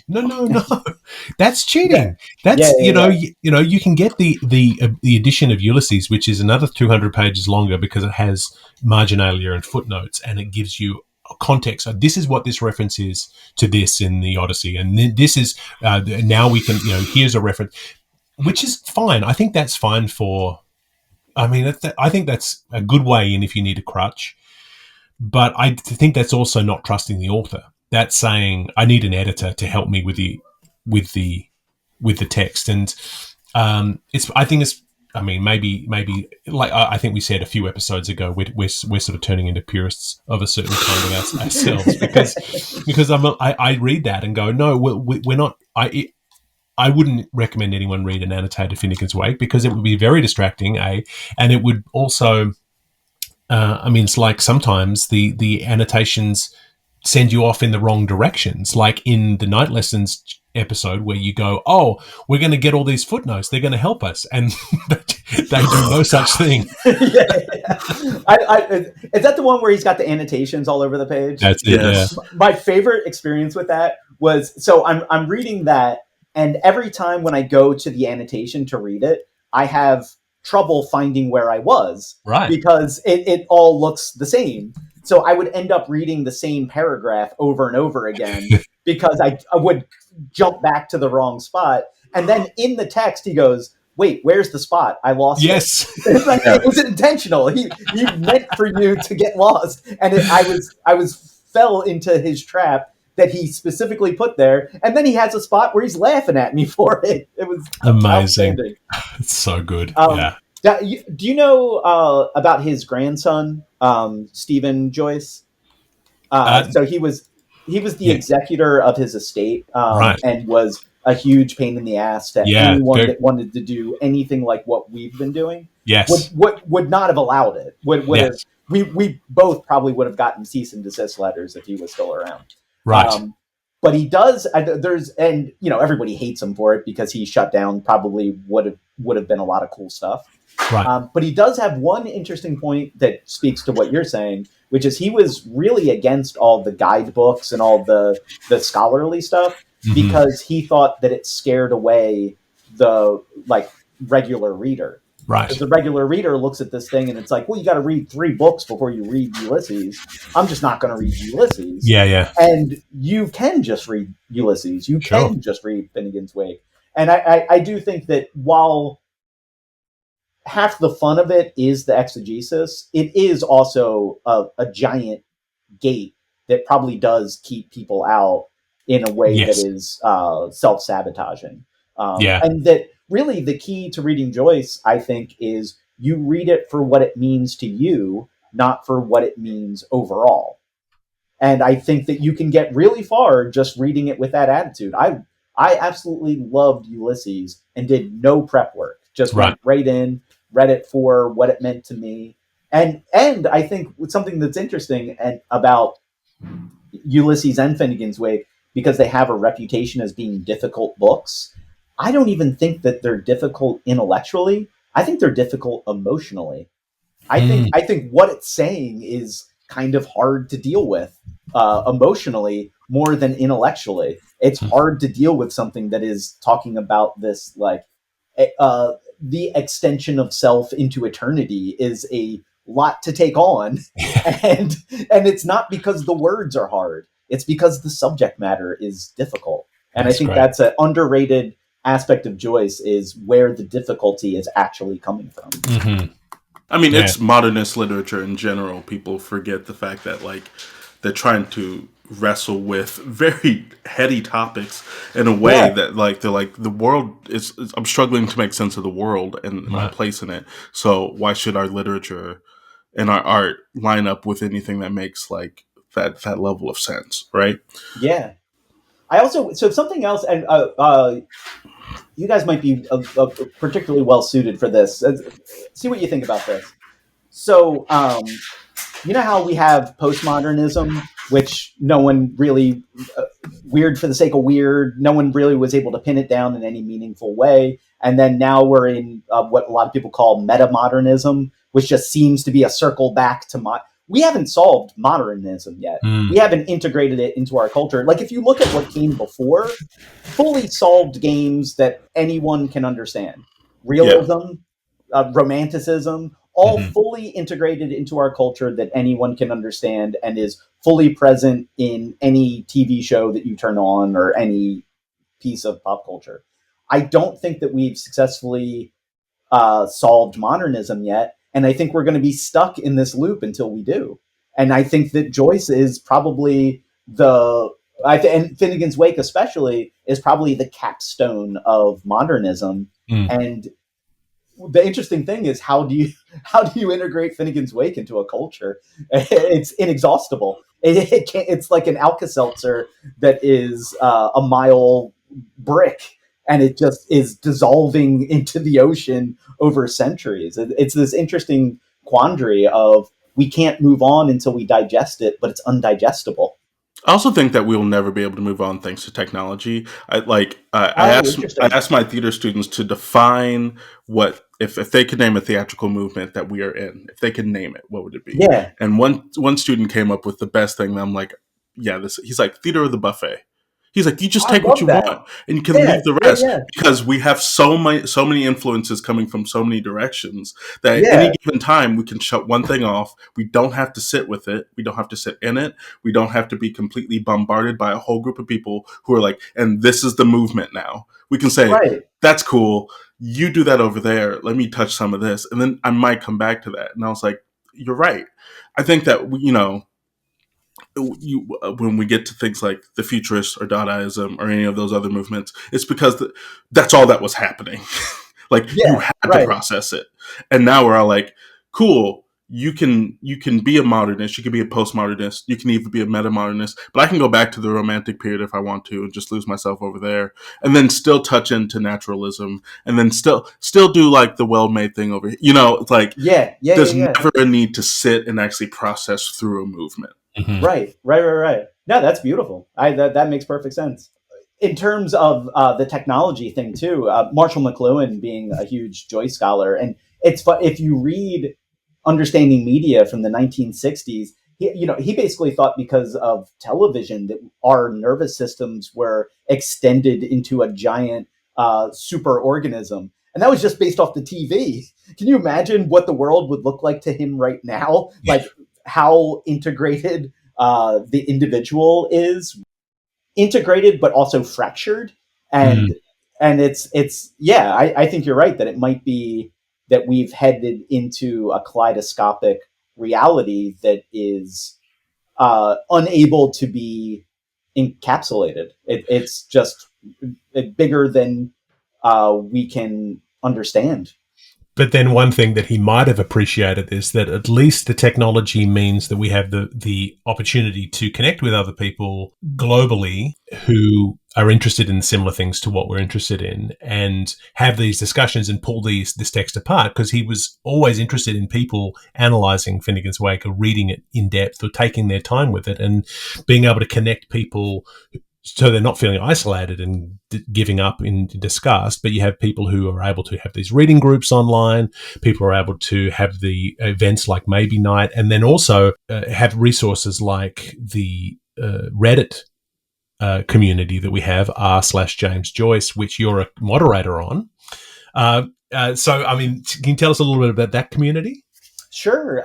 that's cheating. That's you can get the edition of Ulysses, which is another 200 pages longer because it has marginalia and footnotes, and it gives you context. So this is what this reference is to this in the Odyssey, and this is now we can, here's a reference, which is fine. I think that's fine for. I mean, I think that's a good way in if you need a crutch, but I think that's also not trusting the author. That's saying I need an editor to help me with the text, and it's. I think it's. I mean, maybe like I think we said a few episodes ago, we're sort of turning into purists of a certain kind of ourselves because I read that and go, no, we're not. I wouldn't recommend anyone read an annotated Finnegans Wake because it would be very distracting, and it would also. I mean, it's like sometimes the annotations send you off in the wrong directions, like in the Night Lessons episode where you go, "Oh, we're going to get all these footnotes. They're going to help us," and they do no such thing. Is that the one where he's got the annotations all over the page? That's it. Yes. Yeah. My favorite experience with that was, so I'm reading that, and every time when I go to the annotation to read it, I have trouble finding where I was, Right, because it all looks the same. So I would end up reading the same paragraph over and over again because I would jump back to the wrong spot. And then in the text, he goes, "Wait, where's the spot? I lost yes. it." Like, it was intentional. He meant for you to get lost. And I was fell into his trap that he specifically put there. And then he has a spot where he's laughing at me for it. It was Amazing. outstanding. It's so good. Yeah. Do you know about his grandson, Stephen Joyce? So he was the executor of his estate, Right. and was a huge pain in the ass to anyone that wanted to do anything like what we've been doing. Yes. Would not have allowed it. Would have, we both probably would have gotten cease and desist letters if he was still around. Right. But he does. And everybody hates him for it because he shut down. Probably would have been a lot of cool stuff. Right. But he does have one interesting point that speaks to what you're saying, which is he was really against all the guidebooks and all the scholarly stuff because he thought that it scared away the regular reader. Right. Because the regular reader looks at this thing and it's like, well, you got to read 3 books before you read Ulysses. I'm just not going to read Ulysses. Yeah. And you can just read Ulysses. You can just read Finnegans Wake. And I do think that while half the fun of it is the exegesis, it is also a giant gate that probably does keep people out in a way that is self-sabotaging. And that really the key to reading Joyce, I think, is you read it for what it means to you, not for what it means overall. And I think that you can get really far just reading it with that attitude. I absolutely loved Ulysses and did no prep work. Just went right in, read it for what it meant to me. And I think something that's interesting about Ulysses and Finnegans Wake, because they have a reputation as being difficult books, I don't even think that they're difficult intellectually. I think they're difficult emotionally. I think what it's saying is kind of hard to deal with emotionally more than intellectually. It's hard to deal with something that is talking about this, the extension of self into eternity is a lot to take on. and it's not because the words are hard. It's because the subject matter is difficult. And I think that's an underrated aspect of Joyce, is where the difficulty is actually coming from. I mean, it's modernist literature in general. People forget the fact that they're trying to wrestle with very heady topics in a way that they're like, the world is, I'm struggling to make sense of the world and my place in it. So why should our literature and our art line up with anything that makes that level of sense, right? Yeah. I also, so something else, and you guys might be particularly well suited for this. See what you think about this. So you know how we have postmodernism, which no one really, weird for the sake of weird, no one really was able to pin it down in any meaningful way. And then now we're in what a lot of people call metamodernism, which just seems to be a circle back to we haven't solved modernism yet. We haven't integrated it into our culture. Like, if you look at what came before, fully solved games that anyone can understand. Realism, romanticism, all fully integrated into our culture that anyone can understand and is fully present in any TV show that you turn on or any piece of pop culture. I don't think that we've successfully solved modernism yet. And I think we're going to be stuck in this loop until we do. And I think that Joyce is probably and Finnegans Wake especially, is probably the capstone of modernism. And the interesting thing is, how do you integrate Finnegans Wake into a culture? It's inexhaustible. It's like an Alka-Seltzer that is a mile brick, and it just is dissolving into the ocean over centuries. It's this interesting quandary of, we can't move on until we digest it, but it's undigestible. I also think that we will never be able to move on thanks to technology. I asked my theater students to define what, if they could name a theatrical movement that we are in, if they could name it, what would it be? Yeah. And one student came up with the best thing. And I'm like, he's like, theater of the buffet. He's like, you just take what you want and you can leave the rest, because we have so many influences coming from so many directions that at any given time we can shut one thing off. We don't have to sit with it. We don't have to sit in it. We don't have to be completely bombarded by a whole group of people who are like, and this is the movement now. We can say, that's cool. You do that over there. Let me touch some of this. And then I might come back to that. And I was like, you're right. I think that, when we get to things like the futurists or Dadaism or any of those other movements, it's because that's all that was happening. You had to process it. And now we're all like, cool, you can be a modernist, you can be a postmodernist, you can even be a metamodernist, but I can go back to the Romantic period if I want to and just lose myself over there, and then still touch into naturalism, and then still do like the well-made thing over here. It's like, there's never a need to sit and actually process through a movement. Right. No, that's beautiful. That makes perfect sense. In terms of the technology thing too, Marshall McLuhan being a huge Joyce scholar, and if you read Understanding Media from the 1960s, he basically thought, because of television, that our nervous systems were extended into a giant super organism. And that was just based off the TV. Can you imagine what the world would look like to him right now? Like, how integrated the individual is, integrated but also fractured, and it's I think you're right that it might be that we've headed into a kaleidoscopic reality that is unable to be encapsulated. It's just bigger than we can understand. But then one thing that he might have appreciated is that at least the technology means that we have the opportunity to connect with other people globally who are interested in similar things to what we're interested in, and have these discussions and pull this text apart, because he was always interested in people analysing Finnegans Wake, or reading it in depth, or taking their time with it, and being able to connect people so they're not feeling isolated and giving up in disgust, but you have people who are able to have these reading groups online. People are able to have the events like Maybe Night, and then also have resources like the Reddit community that we have, r/James Joyce, which you're a moderator on. So, I mean, can you tell us a little bit about that community? Sure.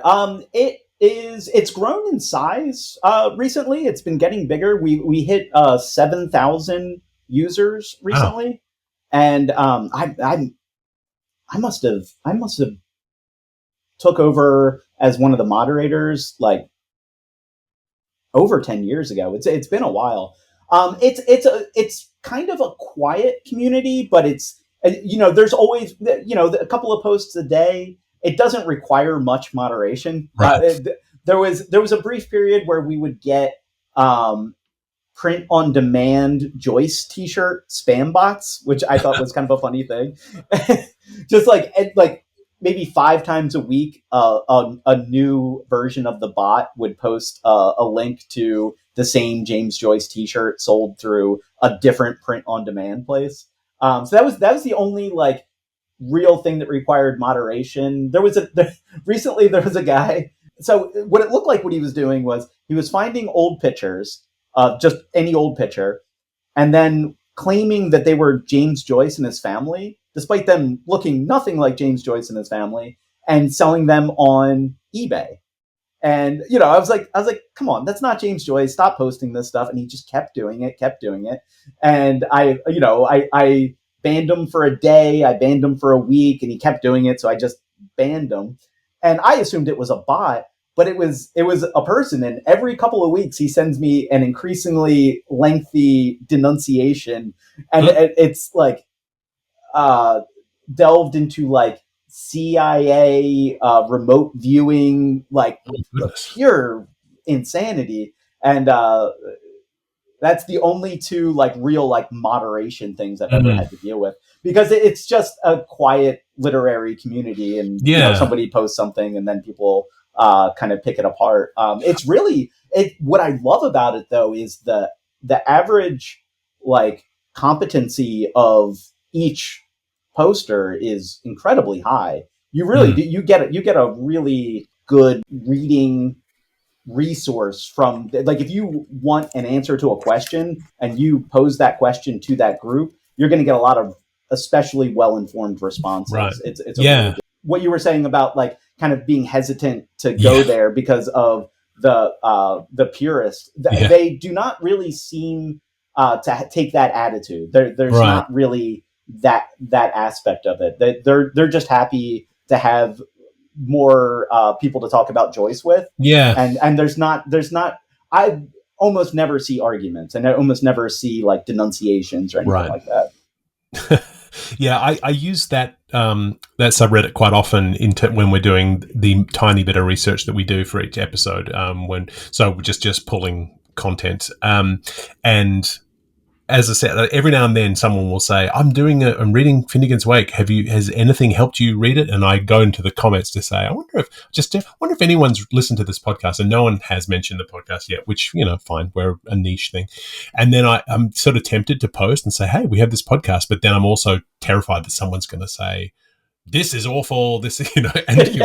It's grown in size recently. It's been getting bigger. We hit 7,000 users recently, and I must have took over as one of the moderators like over 10 years ago. It's been a while. It's kind of a quiet community, but it's there's always a couple of posts a day. It doesn't require much moderation. Right. There was a brief period where we would get print on demand Joyce t-shirt spam bots, which I thought was kind of a funny thing. Just like maybe 5 times a week, a new version of the bot would post a link to the same James Joyce T-shirt sold through a different print-on-demand place. So that was the only like real thing that required moderation. Recently there was a guy. So what it looked like what he was doing was he was finding old pictures, just any old picture, and then claiming that they were James Joyce and his family, despite them looking nothing like James Joyce and his family, and selling them on eBay. And I was like, come on, that's not James Joyce. Stop posting this stuff. And he just kept doing it. And I banned him for a day. I banned him for a week, and he kept doing it. So I just banned him. And I assumed it was a bot, but it was a person. And every couple of weeks, he sends me an increasingly lengthy denunciation, and it's like delved into like CIA remote viewing, like pure insanity. And that's the only two like real like moderation things I've ever had to deal with, because it's just a quiet literary community, and somebody posts something and then people kind of pick it apart. It's really what I love about it though is the average like competency of each poster is incredibly high. You really do, you get a really good reading resource from, like, if you want an answer to a question and you pose that question to that group, you're going to get a lot of especially well-informed responses. Right. It's really what you were saying about like kind of being hesitant to go there because of the purists. They do not really seem to take that attitude. There's not really that aspect of it. They're just happy to have more people to talk about Joyce with. And there's not I almost never see arguments, and I almost never see like denunciations or anything like that. I use that subreddit quite often when we're doing the tiny bit of research that we do for each episode. So we're just pulling content, and as I said, every now and then someone will say, I'm reading Finnegans Wake. Has anything helped you read it? And I go into the comments to say, I wonder if anyone's listened to this podcast, and no one has mentioned the podcast yet, which, fine, we're a niche thing. And then I'm sort of tempted to post and say, hey, we have this podcast. But then I'm also terrified that someone's going to say, this is awful. This, and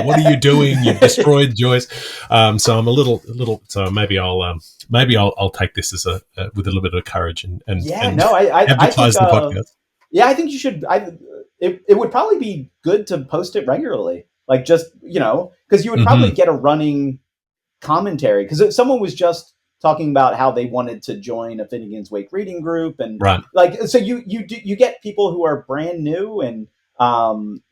what are you doing? You've destroyed Joyce. So I'm a little. So maybe I'll take this as with a little bit of courage and advertise the podcast. Yeah, I think you should. It would probably be good to post it regularly, like just because you would probably get a running commentary. Because someone was just talking about how they wanted to join a Finnegans Wake reading group, and like so you get people who are brand new, and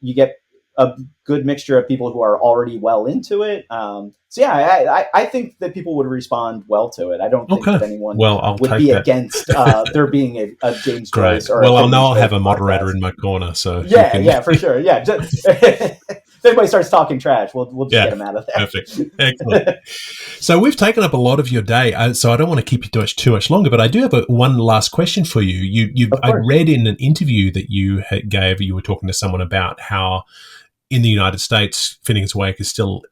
you get a good mixture of people who are already well into it. I think that people would respond well to it. I don't think that anyone would be against there being a James Joyce or I'll have a moderator in my corner. So for sure. Yeah. If anybody starts talking trash, we'll just get them out of there. Perfect. Excellent. So we've taken up a lot of your day, so I don't want to keep you too much longer, but I do have one last question for you. I read in an interview that you gave, you were talking to someone about how in the United States, Finnegans Wake is still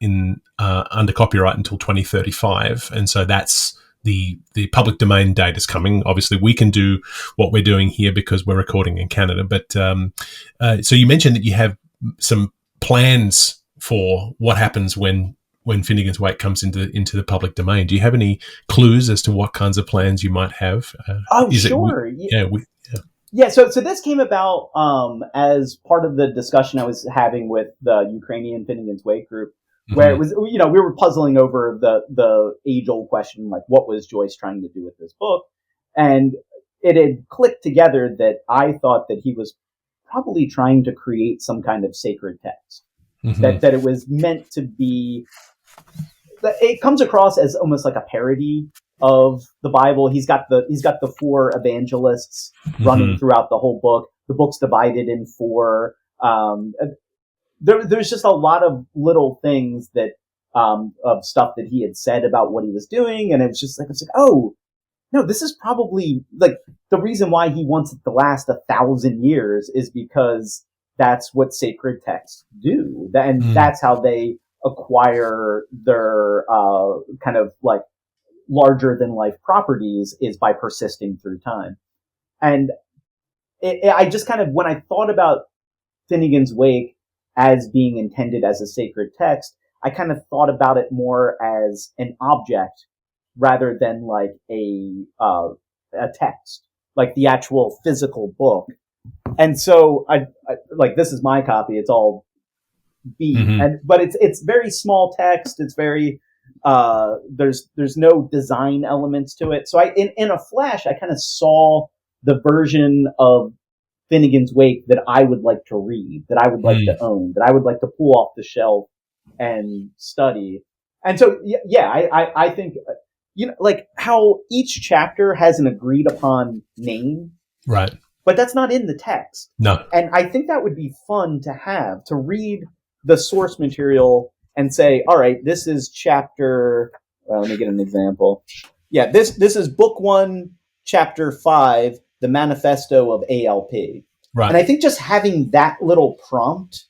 under copyright until 2035. And so that's the public domain date is coming. Obviously, we can do what we're doing here because we're recording in Canada. But so you mentioned that you have some plans for what happens when Finnegans Wake comes into the public domain. Do you have any clues as to what kinds of plans you might have? Sure. So this came about as part of the discussion I was having with the Ukrainian Finnegans Wake group, where it was, we were puzzling over the age-old question, like, what was Joyce trying to do with this book? And it had clicked together that I thought that he was probably trying to create some kind of sacred text, that it was meant to be. It comes across as almost like a parody of the Bible. He's got the four evangelists running throughout the whole book. The book's divided in four. There's just a lot of little things that of stuff that he had said about what he was doing, and it's like, oh no, this is probably like the reason why he wants it to last 1,000 years is because that's what sacred texts do. And that's how they acquire their kind of like larger than life properties, is by persisting through time. And I just kind of, when I thought about Finnegans Wake as being intended as a sacred text, I kind of thought about it more as an object rather than like a text, like the actual physical book. And so I like, this is my copy. It's all B, but it's very small text. It's very there's no design elements to it. So in a flash, I kind of saw the version of Finnegans Wake that I would like to read, that I would like to own, that I would like to pull off the shelf and study. And so, I think, like how each chapter has an agreed upon name. Right. But that's not in the text. No. And I think that would be fun to have, to read the source material and say, all right, this is chapter, let me get an example. Yeah, this is book 1, chapter 5, the manifesto of ALP. Right. And I think just having that little prompt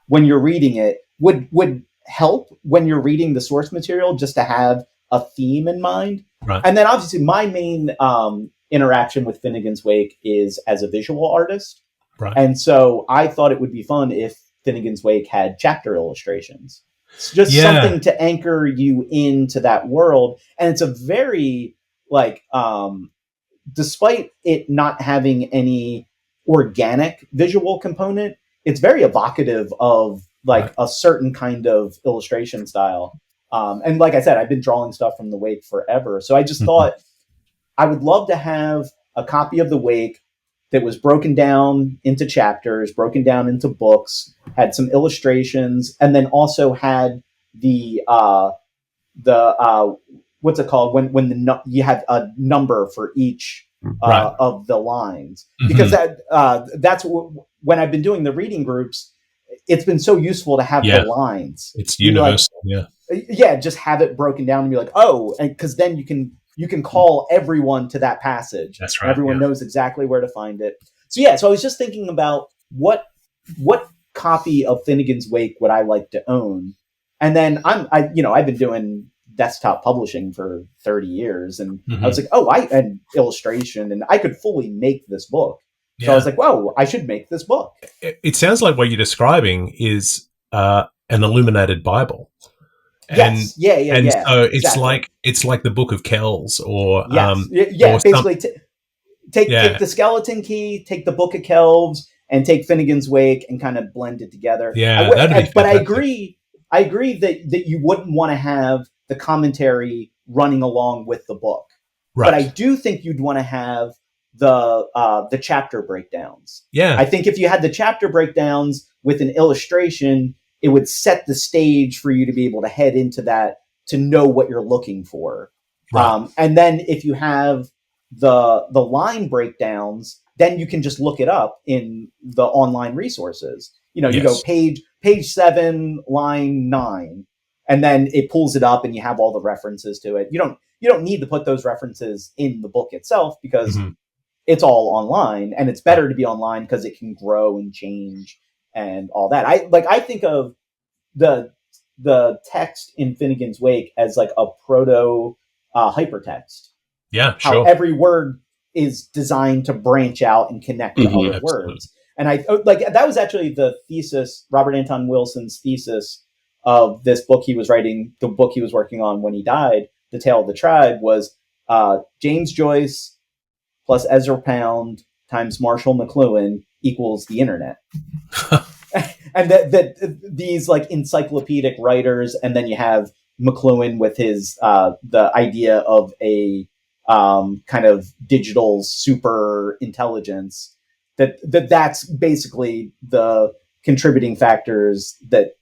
when you're reading it would help when you're reading the source material, just to have a theme in mind. Right. And then obviously my main interaction with Finnegans Wake is as a visual artist. Right. And so I thought it would be fun if Finnegans Wake had chapter illustrations. It's just something to anchor you into that world. And it's a very, like, despite it not having any organic visual component, it's very evocative of like a certain kind of illustration style. And like I said, I've been drawing stuff from the Wake forever. So I just thought I would love to have a copy of the Wake that was broken down into chapters, broken down into books, had some illustrations, and then also had the what's it called when you have a number for each of the lines, because that's when I've been doing the reading groups, it's been so useful to have the lines. It's universal. Like, just have it broken down and be like, oh, and because then you can call everyone to that passage. That's right. Everyone knows exactly where to find it. So I was just thinking about what copy of Finnegans Wake would I like to own, and then I've been doing desktop publishing for 30 years, and I was like, I had illustration, and I could fully make this book. So I was like, whoa, I should make this book. It sounds like what you're describing is an illuminated Bible. And, So it's exactly. It's like the Book of Kells, or basically take the Skeleton Key, take the Book of Kells, and take Finnegans Wake and kind of blend it together. But I agree that you wouldn't want to have the commentary running along with the book. Right. But I do think you'd want to have the chapter breakdowns. Yeah. I think if you had the chapter breakdowns with an illustration, it would set the stage for you to be able to head into that, to know what you're looking for. Right. And then if you have the line breakdowns, then you can just look it up in the online resources. You go page 7, line 9, and then it pulls it up and you have all the references to it. You don't need to put those references in the book itself, because it's all online, and it's better to be online because it can grow and change and all that. I think of the text in Finnegans Wake as like a proto hypertext. Yeah, sure. How every word is designed to branch out and connect to other words. And that was actually the thesis, Robert Anton Wilson's thesis of this book he was writing, the book he was working on when he died, The Tale of the Tribe, was James Joyce plus Ezra Pound times Marshall McLuhan equals the internet. And that these like encyclopedic writers, and then you have McLuhan with his the idea of a kind of digital super intelligence, that's basically the contributing factors that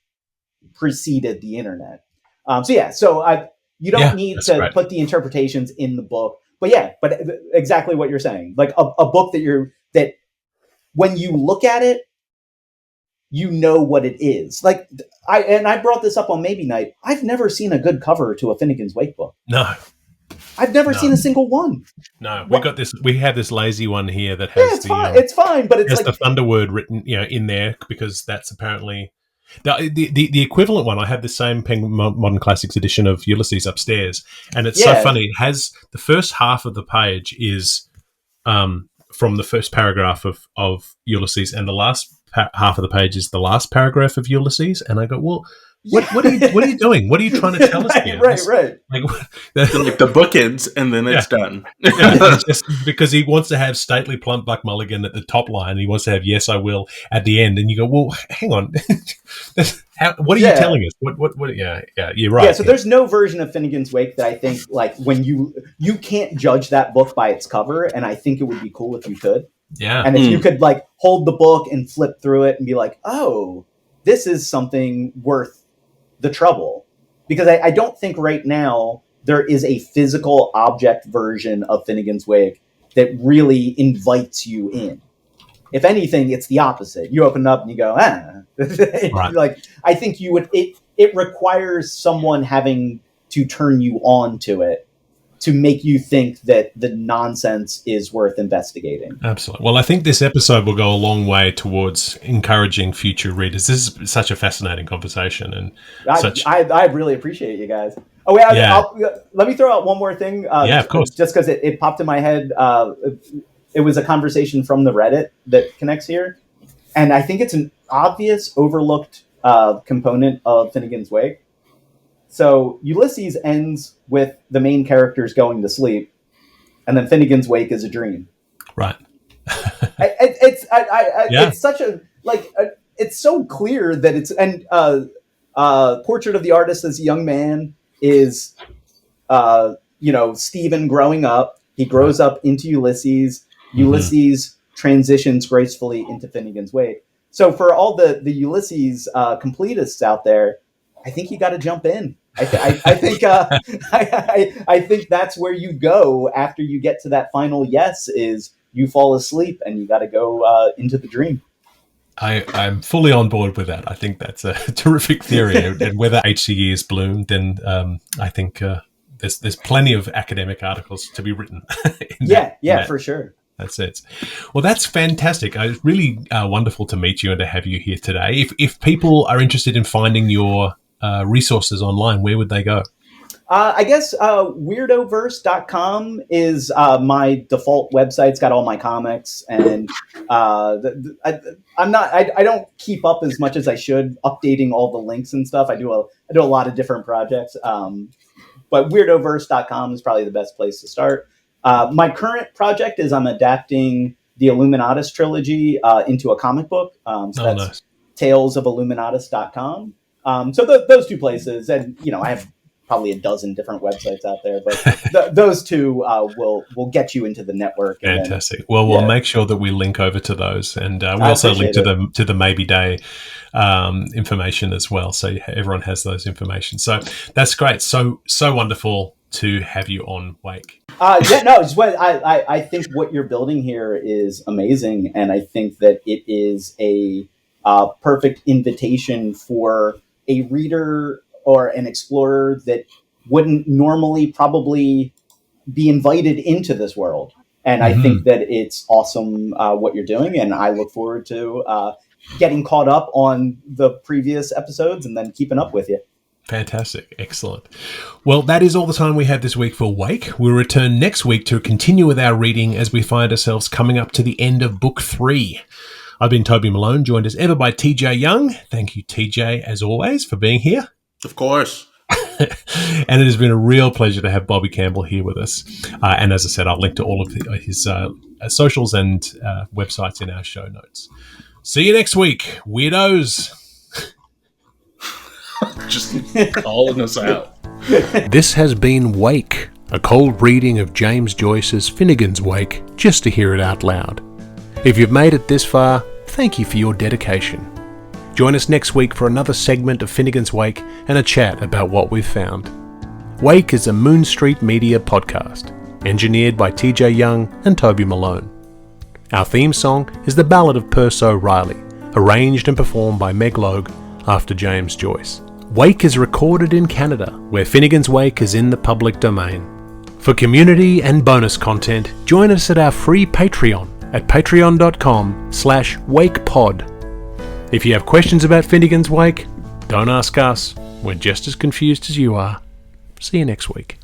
preceded the internet. You don't need to put the interpretations in the book, but exactly what you're saying, like a book that when you look at it, you know what it is. Like I brought this up on Maybe Night. I've never seen a good cover to a Finnegans Wake book. No. I've never seen a single one. No, we have this lazy one here that has it's fine, but it's has like the Thunder word written, in there because that's apparently the equivalent one. I have the same Penguin Modern Classics edition of Ulysses upstairs, and it's so funny. It has the first half of the page is from the first paragraph of Ulysses, and the last half of the page is the last paragraph of Ulysses, and I go, well. What are you doing? What are you trying to tell us here? Right. Like the bookends, and then it's done. It's just because he wants to have stately plump Buck Mulligan at the top line, and he wants to have "Yes, I will" at the end, and you go, "Well, hang on, what are you telling us? What? Yeah, you're right." Yeah, so there's no version of Finnegans Wake that I think like when you can't judge that book by its cover, and I think it would be cool if you could. Yeah, and if you could like hold the book and flip through it and be like, "Oh, this is something worth the trouble," because I don't think right now there is a physical object version of Finnegans Wake that really invites you in. If anything, it's the opposite. You open it up and you go, right. Like I think you would. It requires someone having to turn you on to it to make you think that the nonsense is worth investigating. Absolutely. Well, I think this episode will go a long way towards encouraging future readers. This is such a fascinating conversation, and I really appreciate you guys. Oh wait, let me throw out one more thing. Of course. Just because it popped in my head. It was a conversation from the Reddit that connects here, and I think it's an obvious overlooked component of Finnegans Wake. So Ulysses ends with the main characters going to sleep, and then Finnegans Wake is a dream. Right. It's such a it's so clear that it's Portrait of the Artist as a Young Man is Stephen growing up. He grows up into Ulysses. Ulysses transitions gracefully into Finnegans Wake. So for all the Ulysses completists out there, I think you got to jump in. I think I think that's where you go after you get to that final yes. Is you fall asleep and you got to go into the dream. I'm fully on board with that. I think that's a terrific theory. And whether HCE is bloomed, then I think there's plenty of academic articles to be written. For sure. That's it. Well, that's fantastic. It's really wonderful to meet you and to have you here today. If people are interested in finding your resources online, where would they go? I guess Weirdoverse.com is my default website. It's got all my comics, and I don't keep up as much as I should updating all the links and stuff. I do a lot of different projects, but Weirdoverse.com is probably the best place to start. My current project is I'm adapting the Illuminatus trilogy into a comic book. That's nice. Talesofilluminatus.com. So those two places, and I have probably a dozen different websites out there, but those two will get you into the network. Fantastic. We'll make sure that we link over to those, and we also link to the Maybe Day information as well, so everyone has those information. So that's great. So wonderful to have you on Wake. I think what you're building here is amazing, and I think that it is a perfect invitation for a reader or an explorer that wouldn't normally probably be invited into this world. And I think that it's awesome what you're doing, and I look forward to getting caught up on the previous episodes and then keeping up with you. Fantastic. Excellent. Well, that is all the time we have this week for Wake. We'll return next week to continue with our reading as we find ourselves coming up to the end of Book 3. I've been Toby Malone, joined as ever by TJ Young. Thank you, TJ, as always, for being here. Of course. And it has been a real pleasure to have Bobby Campbell here with us. And as I said, I'll link to all of his socials and websites in our show notes. See you next week, weirdos. Just calling us out. This has been Wake, a cold reading of James Joyce's Finnegans Wake, just to hear it out loud. If you've made it this far, thank you for your dedication. Join us next week for another segment of Finnegans Wake and a chat about what we've found. Wake is a Moon Street Media podcast, engineered by TJ Young and Toby Malone. Our theme song is The Ballad of Perce O'Reilly, arranged and performed by Meg Logue after James Joyce. Wake is recorded in Canada, where Finnegans Wake is in the public domain. For community and bonus content, join us at our free Patreon at patreon.com/wakepod. If you have questions about Finnegans Wake, don't ask us. We're just as confused as you are. See you next week.